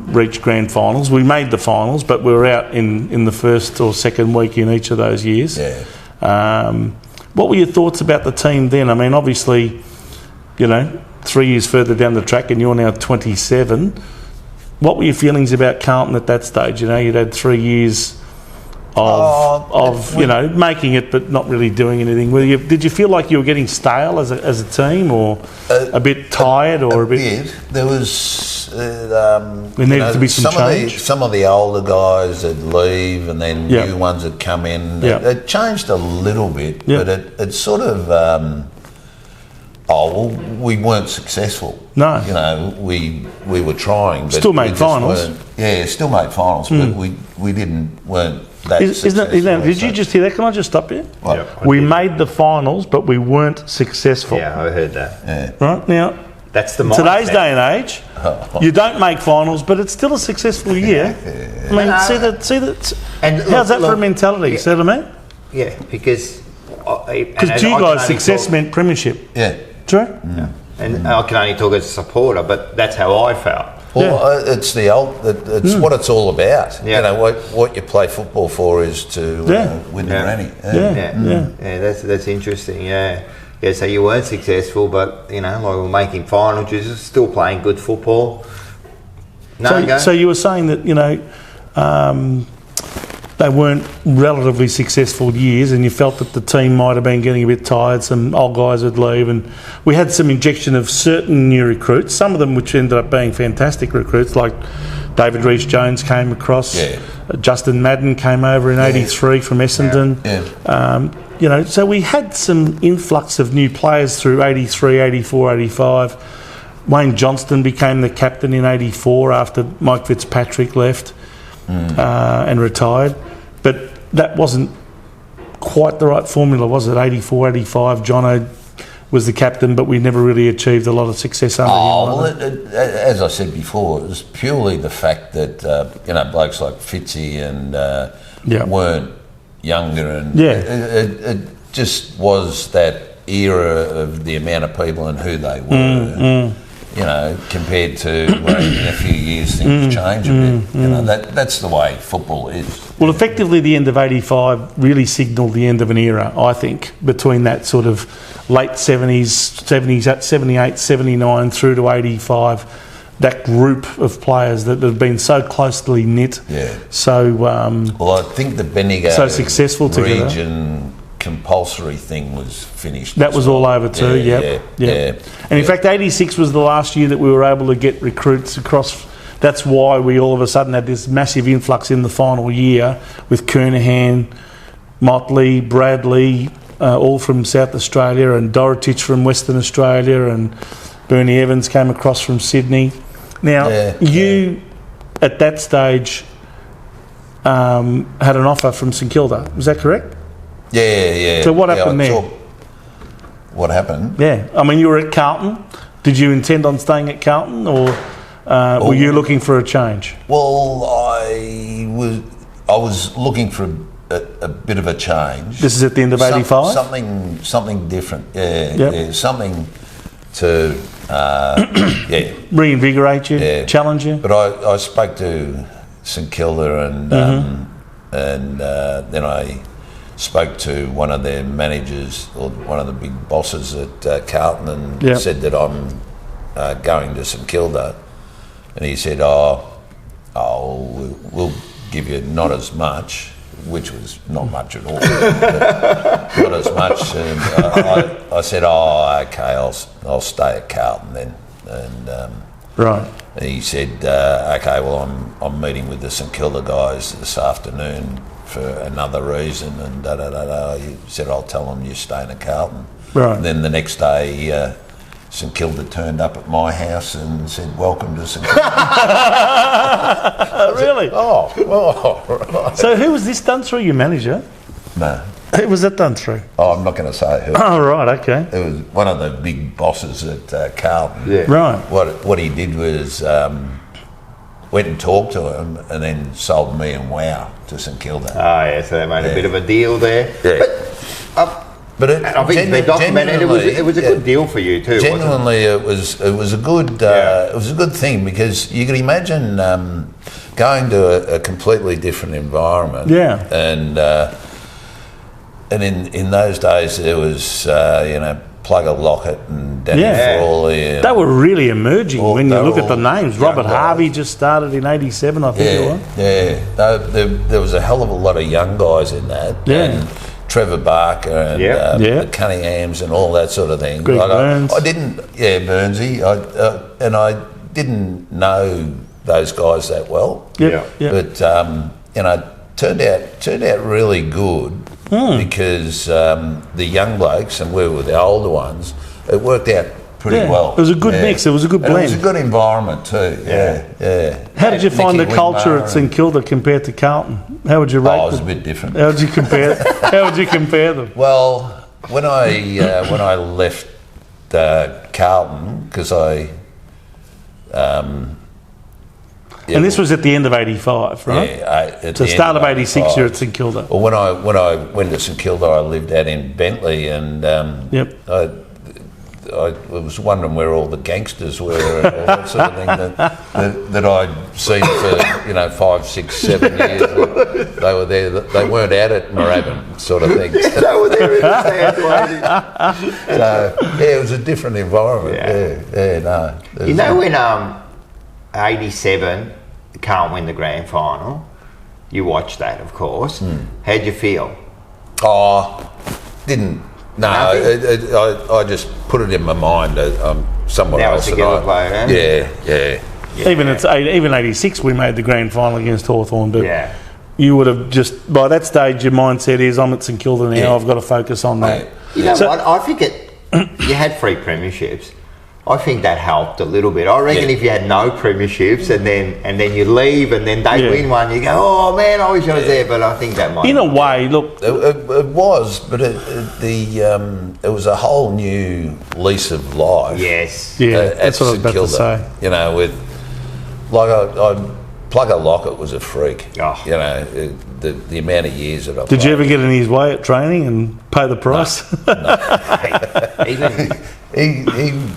reached grand finals. We made the finals, but we were out in the first or second week in each of those years. Yeah. What were your thoughts about the team then? I mean, obviously, 3 years further down the track and you're now 27. What were your feelings about Carlton at that stage? You'd had 3 years of making it but not really doing anything. Did you feel like you were getting stale as a team, or a bit tired, or a bit? There was there needed to be some change. Some of the older guys would leave and then new ones would come in. It changed a little bit, but it sort of... we weren't successful. No. We were trying. But still made finals. Still made finals, but we weren't that successful. Did you just hear that? Can I just stop you? We made the finals, but we weren't successful. Yeah, I heard that. Yeah. Right, now, that's the mindset. Today's day and age, you don't make finals, but it's still a successful year. I mean, see that. And how's that for a mentality? See what I mean? Yeah, because to you guys, success meant premiership. Yeah. True? Yeah. And I can only talk as a supporter, but that's how I felt. Well, it's what it's all about. Yeah. You know, what you play football for is to win the granny. Yeah, that's interesting. Yeah, so you weren't successful, but you know, like we're making finals, you're still playing good football. So you were saying that, you know, they weren't relatively successful years, and you felt that the team might have been getting a bit tired, some old guys would leave, and we had some injection of certain new recruits, some of them which ended up being fantastic recruits, like David Rees-Jones came across, Justin Madden came over in 83 from Essendon. You know, so we had some influx of new players through 83, 84, 85. Wayne Johnston became the captain in 84 after Mike Fitzpatrick left and retired. But that wasn't quite the right formula, was it? 84, 85, Jono was the captain, but we never really achieved a lot of success under him. Well, as I said before, it was purely the fact that, you know, blokes like Fitzy and weren't younger, and it just was that era of the amount of people and who they were. You know, compared to in a few years things change a bit. You know, that's the way football is. Well, effectively the end of 85 really signalled the end of an era, I think, between that sort of late 70s, 78, 79 through to 85. That group of players that have been so closely knit, so well, I think the Bendigo so successful together. Region compulsory thing was finished. That was all over too. And in fact, 86 was the last year that we were able to get recruits across. That's why we all of a sudden had this massive influx in the final year with Kernahan, Motley, Bradley, all from South Australia, and Dorotich from Western Australia, and Bernie Evans came across from Sydney. Now, you at that stage had an offer from St Kilda. Was that correct? Yeah. So what happened there? What happened? Yeah, I mean, you were at Carlton. Did you intend on staying at Carlton, or were you looking for a change? Well, I was looking for a bit of a change. This is at the end of 85? Something different. Yeah, something to reinvigorate you, challenge you. But I spoke to St Kilda, and then I spoke to one of their managers, or one of the big bosses at Carlton, and said that I'm going to St Kilda, and he said, we'll give you not as much, which was not much at all, not as much. And I said, okay, I'll stay at Carlton then. And right. And he said, okay, well, I'm meeting with the St Kilda guys this afternoon for another reason, and He said, I'll tell them you're staying at Carlton. Right. And then the next day, St Kilda turned up at my house and said, welcome to St Kilda. Really? Right. So who was this done through, your manager? No. Who was that done through? I'm not going to say who. Oh, right, okay. It was one of the big bosses at Carlton. Yeah. Right. What he did was went and talked to him, and then sold me and Wow to St Kilda. Oh yeah, so they made a bit of a deal there. Yeah. But I think it's been documented. It was a good deal for you too. Genuinely, wasn't it was a good it was a good thing, because you can imagine going to a completely different environment. Yeah. And in those days there was Plugger Lockett and Danny Frawley. They were really emerging when you look at the names. Robert Harvey just started in 87, I think it was. Yeah. There was a hell of a lot of young guys in that. Yeah. And Trevor Barker and the Cunninghams and all that sort of thing. Greg Burns. I didn't, Burnsy, and I didn't know those guys that well. But turned out really good because the young blokes, and we were the older ones, it worked out pretty well. It was a good mix. It was a good blend. And it was a good environment too. Yeah. How did you find the culture at St Kilda compared to Carlton? How would you rate? It was a bit different. How would you compare them? Well, when I left Carlton, because and this was at the end of 85, right? At the start of 86, you're at St Kilda. Well, when I went to St Kilda, I lived out in Bentley, and it I was wondering where all the gangsters were and all that sort of thing that I'd seen for 5, 6, 7 years. They were there. They weren't out at Moorabbin, sort of thing. They were there in the stands waiting. So it was a different environment. No. When 87 can't win the grand final, you watched that, of course. How'd you feel? Didn't. No, I just put it in my mind that I'm someone Now else. it's a good player, Yeah. Even 86, we made the grand final against Hawthorn, but you would have just, by that stage, your mindset is, I'm at St Kilda now, I've got to focus on that. You know what? I think you had 3 premierships. I think that helped a little bit. I reckon if you had no premierships and then you leave and then they win one, you go, oh man, I wish I was there. But I think that might. In a way, look, it was, but it was a whole new lease of life. Yes. That's what I was about to say. With I Plugger Lockett was a freak. Oh. The amount of years that I Did you ever get in his way at training and pay the price? No. Incredible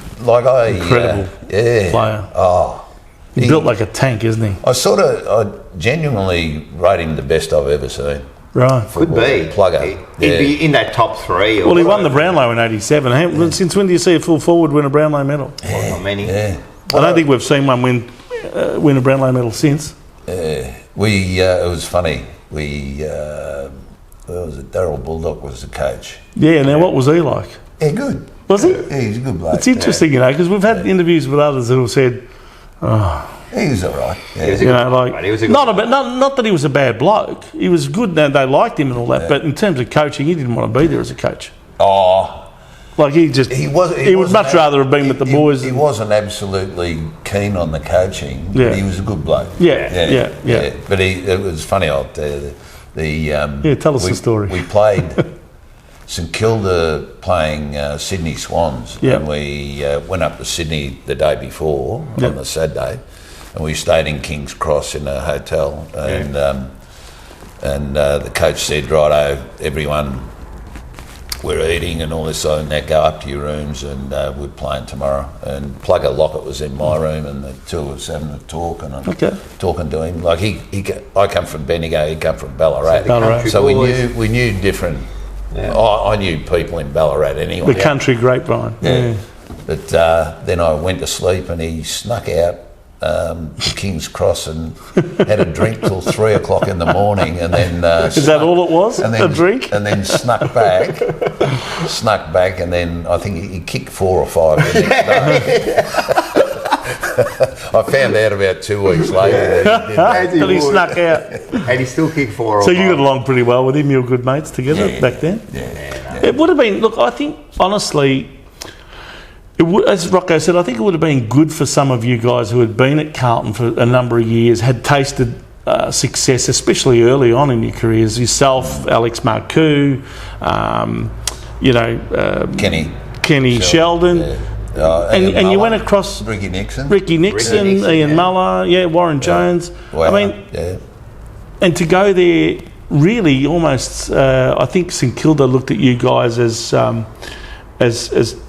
player. He's built like a tank, isn't he? I genuinely rate him the best I've ever seen. Right. Could be. Plugger. He'd be in that top 3. Well, he won the Brownlow in 87. Since when do you see a full forward win a Brownlow medal? Not many. Yeah. I don't think we've seen one win a Brownlow medal since. It was funny. Darryl Bulldog was the coach. Yeah, now what was he like? Yeah, good. Was he? Yeah, he's a good bloke. It's interesting, because we've had interviews with others who have said, he was all right. Yeah. Not that he was a bad bloke. He was good, and they liked him and all that, but in terms of coaching, he didn't want to be there as a coach. He would much rather have been with the boys. He wasn't absolutely keen on the coaching, but he was a good bloke. Yeah. But it was funny. I'll tell you. Tell us the story. We played St Kilda playing Sydney Swans, and we went up to Sydney the day before on the Saturday, and we stayed in King's Cross in a hotel, and the coach said, "Righto, everyone, we're eating and all this, and now go up to your rooms and we're playing tomorrow." And Plugger Lockett was in my room, and the two of us having a talk, and I'm talking to him. Like I come from Bendigo, he come from Ballarat. So we knew different. I knew people in Ballarat anyway. The country grapevine. Yeah. But then I went to sleep, and he snuck out to King's Cross and had a drink till 3 o'clock in the morning, and then is that all it was? A drink? And then snuck back, and then I think he kicked 4 or 5 the next day. I found out about 2 weeks later that he snuck out. And he still kicked 4 or 5. So you got along pretty well with him. You were good mates together back then. It would have been. Look, I think honestly, as Rocco said, I think it would have been good for some of you guys who had been at Carlton for a number of years, had tasted success, especially early on in your careers. Yourself, Alex Marcoux, Kenny Sheldon. And you went across Ricky Nixon, Ian Muller, Warren Jones. Wow. I mean, and to go there, really almost, I think St Kilda looked at you guys as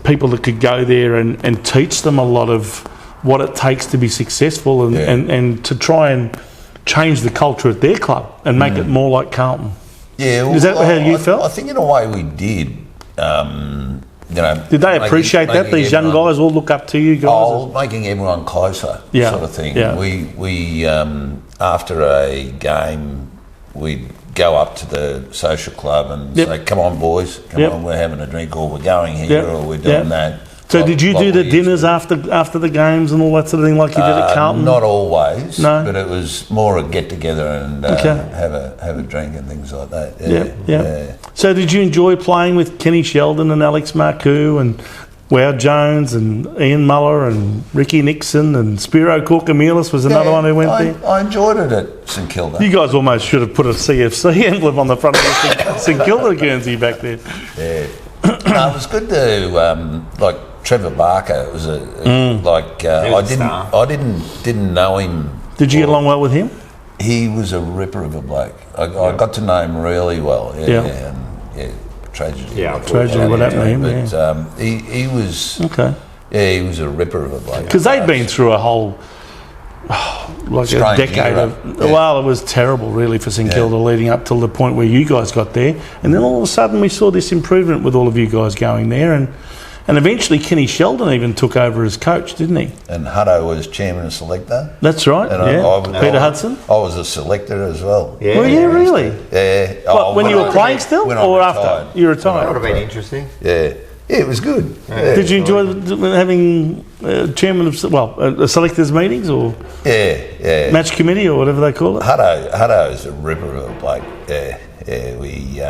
people that could go there and teach them a lot of what it takes to be successful and to try and change the culture at their club and make it more like Carlton. Yeah, is that how you felt? I think in a way we did. Did they appreciate that? These young guys all look up to you guys? Making everyone closer, sort of thing. Yeah. We after a game, we'd go up to the social club and say, "Come on, boys, come on, we're having a drink, or we're going here, or we're doing that." So did you do the dinners after the games and all that sort of thing like you did at Carlton? Not always, no. But it was more a get together and have a drink and things like that. Yeah. So did you enjoy playing with Kenny Sheldon and Alex Marcoux and Wow Jones and Ian Muller and Ricky Nixon and Spiro Korkamielis was another one who went there? I enjoyed it at St Kilda. You guys almost should have put a CFC emblem on the front of the St Kilda Guernsey back then. Yeah. No, it was good to like Trevor Barker. It was I didn't know him. Did you get along well with him? He was a ripper of a bloke. I got to know him really well. tragedy. Yeah, tragedy. What happened to him? But he was Okay. Yeah, he was a ripper of a bloke. Because they'd been through a whole, like Strange a decade era. of. Well, it was terrible, really, for St Kilda leading up till the point where you guys got there, and then all of a sudden we saw this improvement with all of you guys going there, and eventually Kenny Sheldon even took over as coach, didn't he? And Hutto was chairman and selector. That's right. And Peter Hudson. I was a selector as well. Yeah. Well, yeah, really. Yeah. What, when you were playing still, when I or retired. after you retired? That would have been interesting. Yeah. Yeah, it was good. Yeah. Did you enjoy having chairman of selectors meetings or match committee or whatever they call it? Hutto is a ripper of a bloke. Yeah. We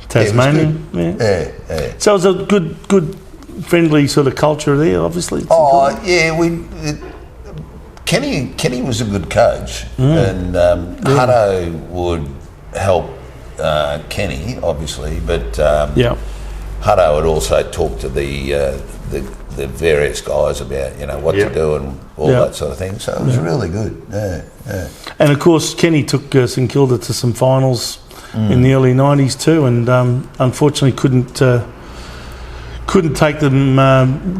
Tasmanian. Yeah. So it was a good, friendly sort of culture there, obviously. Kenny was a good coach, and Hutto would help Kenny, obviously, but Hutto would also talk to the various guys about what to do and all that sort of thing. So it was really good. Yeah. And of course, Kenny took St Kilda to some finals in the early '90s too, and unfortunately couldn't take them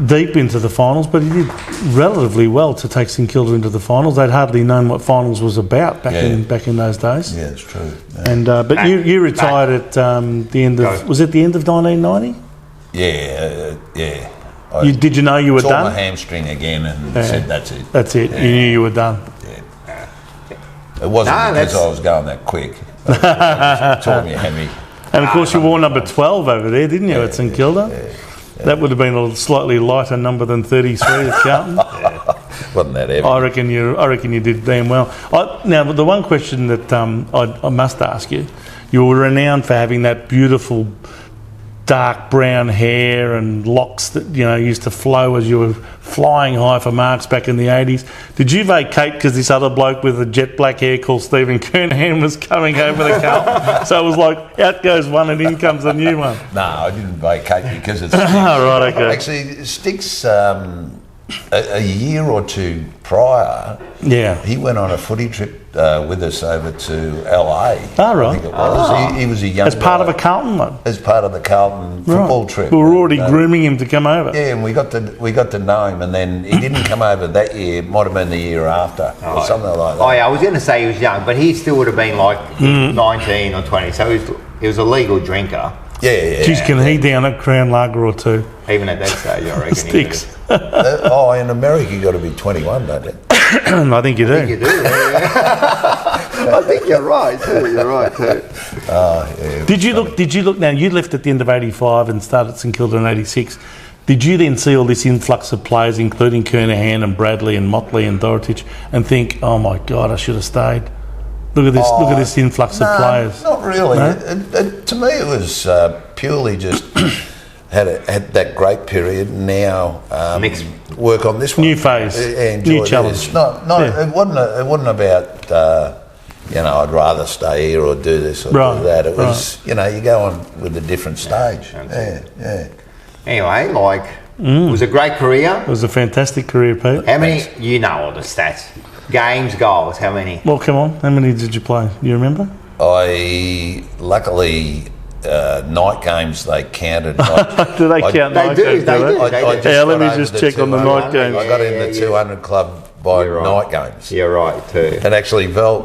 deep into the finals, but he did relatively well to take St Kilda into the finals. They'd hardly known what finals was about back in those days. Yeah, it's true. Yeah. And but you retired at the end of was it the end of 1990? Yeah. Did you know you were tore done? My hamstring again and said that's it. That's it. You knew you were done. Yeah. It wasn't because I was going that quick. It tore me heavy. And of course, you wore number 12 over there, didn't you, at St Kilda? Yeah. That would have been a slightly lighter number than 33 at Carlton. Wasn't that heavy? I reckon you did damn well. Now, the one question that I must ask you: you were renowned for having that beautiful dark brown hair and locks that used to flow as you were flying high for marks back in the 80s. Did you vacate because this other bloke with a jet black hair called Stephen Kernahan was coming over the Carlton? So it was like out goes one and in comes a new one. No, I didn't vacate because it's Sticks. Right, okay. Actually, Sticks a year or two prior, he went on a footy trip with us over to LA. Oh, right. I think it was. He was a young as part guy. of a Carlton one? As part of the Carlton football trip. We were already grooming him to come over. Yeah, and we got to know him, and then he didn't come over that year. It might have been the year after, or something like that. Oh yeah, I was going to say he was young, but he still would have been like 19 or 20. So he was a legal drinker. Yeah. Geez, can he down a Crown Lager or two? Even at that stage, I reckon. Sticks. In America, you got to be 21, don't you? I think you do. I think you do. I think you're right too. Did you look? Now you left at the end of '85 and started St Kilda in '86. Did you then see all this influx of players, including Kernahan and Bradley and Motley and Dorotich, and think, "Oh my God, I should have stayed"? Look at this! Look at this influx of players. Not really. No? To me, it was purely just had that great period. And now work on this one. New phase, new challenge. It wasn't about I'd rather stay here or do this or do that. It was you go on with a different stage. Yeah. Anyway, it was a great career. It was a fantastic career, Pete. How many? You know all the stats. Games, goals, how many? Well, come on. How many did you play? You remember? Luckily, night games, they counted. Do they count night games? They do. Let me just check on the night games. I got in the 200 club by night games. You're right, too. And actually, Vel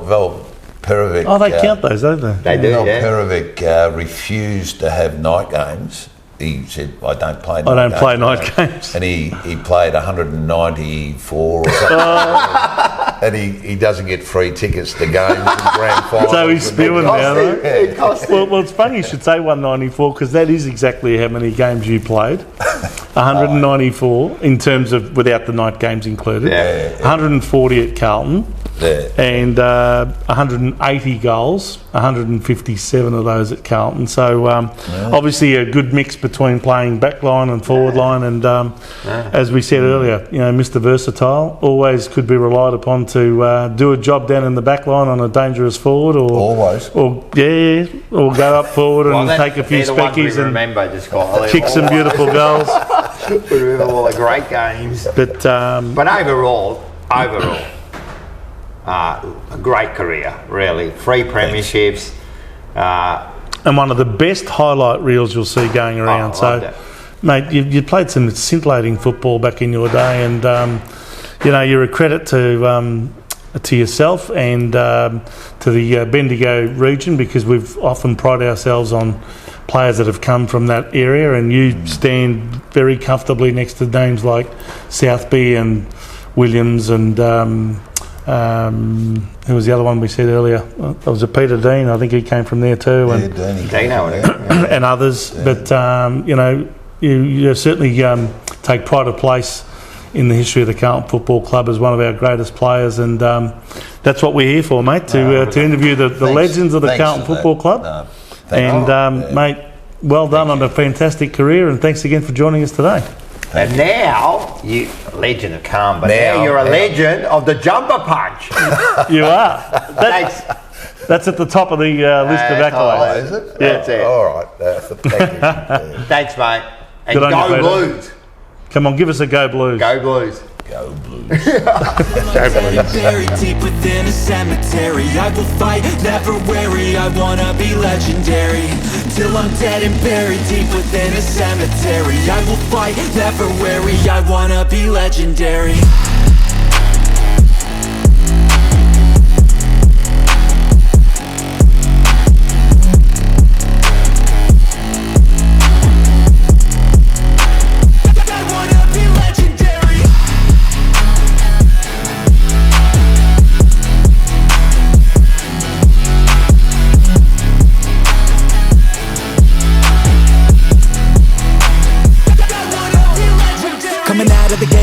Perovic... Oh, they count those, don't they? They do, Vel Perovic refused to have night games. He said, I don't play night games. And he played 194 or something. And he doesn't get free tickets to games and grand finals. So he's spewing now, right? It cost him. Well, it's funny you should say 194 because that is exactly how many games you played. 194 in terms of without the night games included. 140 at Carlton. And 180 goals, 157 of those at Carlton. So obviously a good mix between playing back line and forward line. And as we said earlier, Mr. Versatile always could be relied upon to do a job down in the back line on a dangerous forward, or go up forward and take a few speckies and kick some beautiful goals. We remember all the great games. But overall. A great career, really. 3 premierships. And and one of the best highlight reels you'll see going around. So, mate, you played some scintillating football back in your day, and you're a credit to yourself and to the Bendigo region, because we've often prided ourselves on players that have come from that area, and you stand very comfortably next to names like Southby and Williams and who was the other one we said earlier? That was a Peter Dean. I think he came from there too. And Dino, and others. Yeah. But you certainly take pride of place in the history of the Carlton Football Club as one of our greatest players, and that's what we're here for, mate, to interview the legends of the Carlton Football Club. Mate, well done on a fantastic career, and thanks again for joining us today. And now, you legend of Carlton, but now you're a legend of the jumper punch. You are. That's at the top of the list of accolades. Is it? Yeah. That's it. All right. Thanks, mate. And Good on you, go Peter. Blues. Come on, give us a Go Blues. Go Blues. Go Blues. Buried deep within a cemetery, I will fight, never weary. I wanna be legendary. Till I'm dead and buried deep within a cemetery, I will fight, never weary. I wanna be legendary.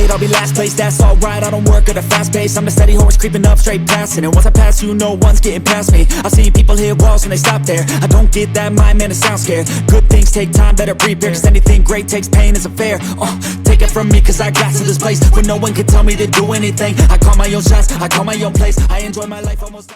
I'll be last place, that's alright. I don't work at a fast pace. I'm a steady horse creeping up straight past it. And once I pass you, no one's getting past me. I've seen people hit walls and they stop there. I don't get that mind, man, it sounds scared. Good things take time, better prepare, cause anything great takes pain, it's a fair. Take it from me, cause I got to this place where no one can tell me to do anything. I call my own shots, I call my own place. I enjoy my life almost like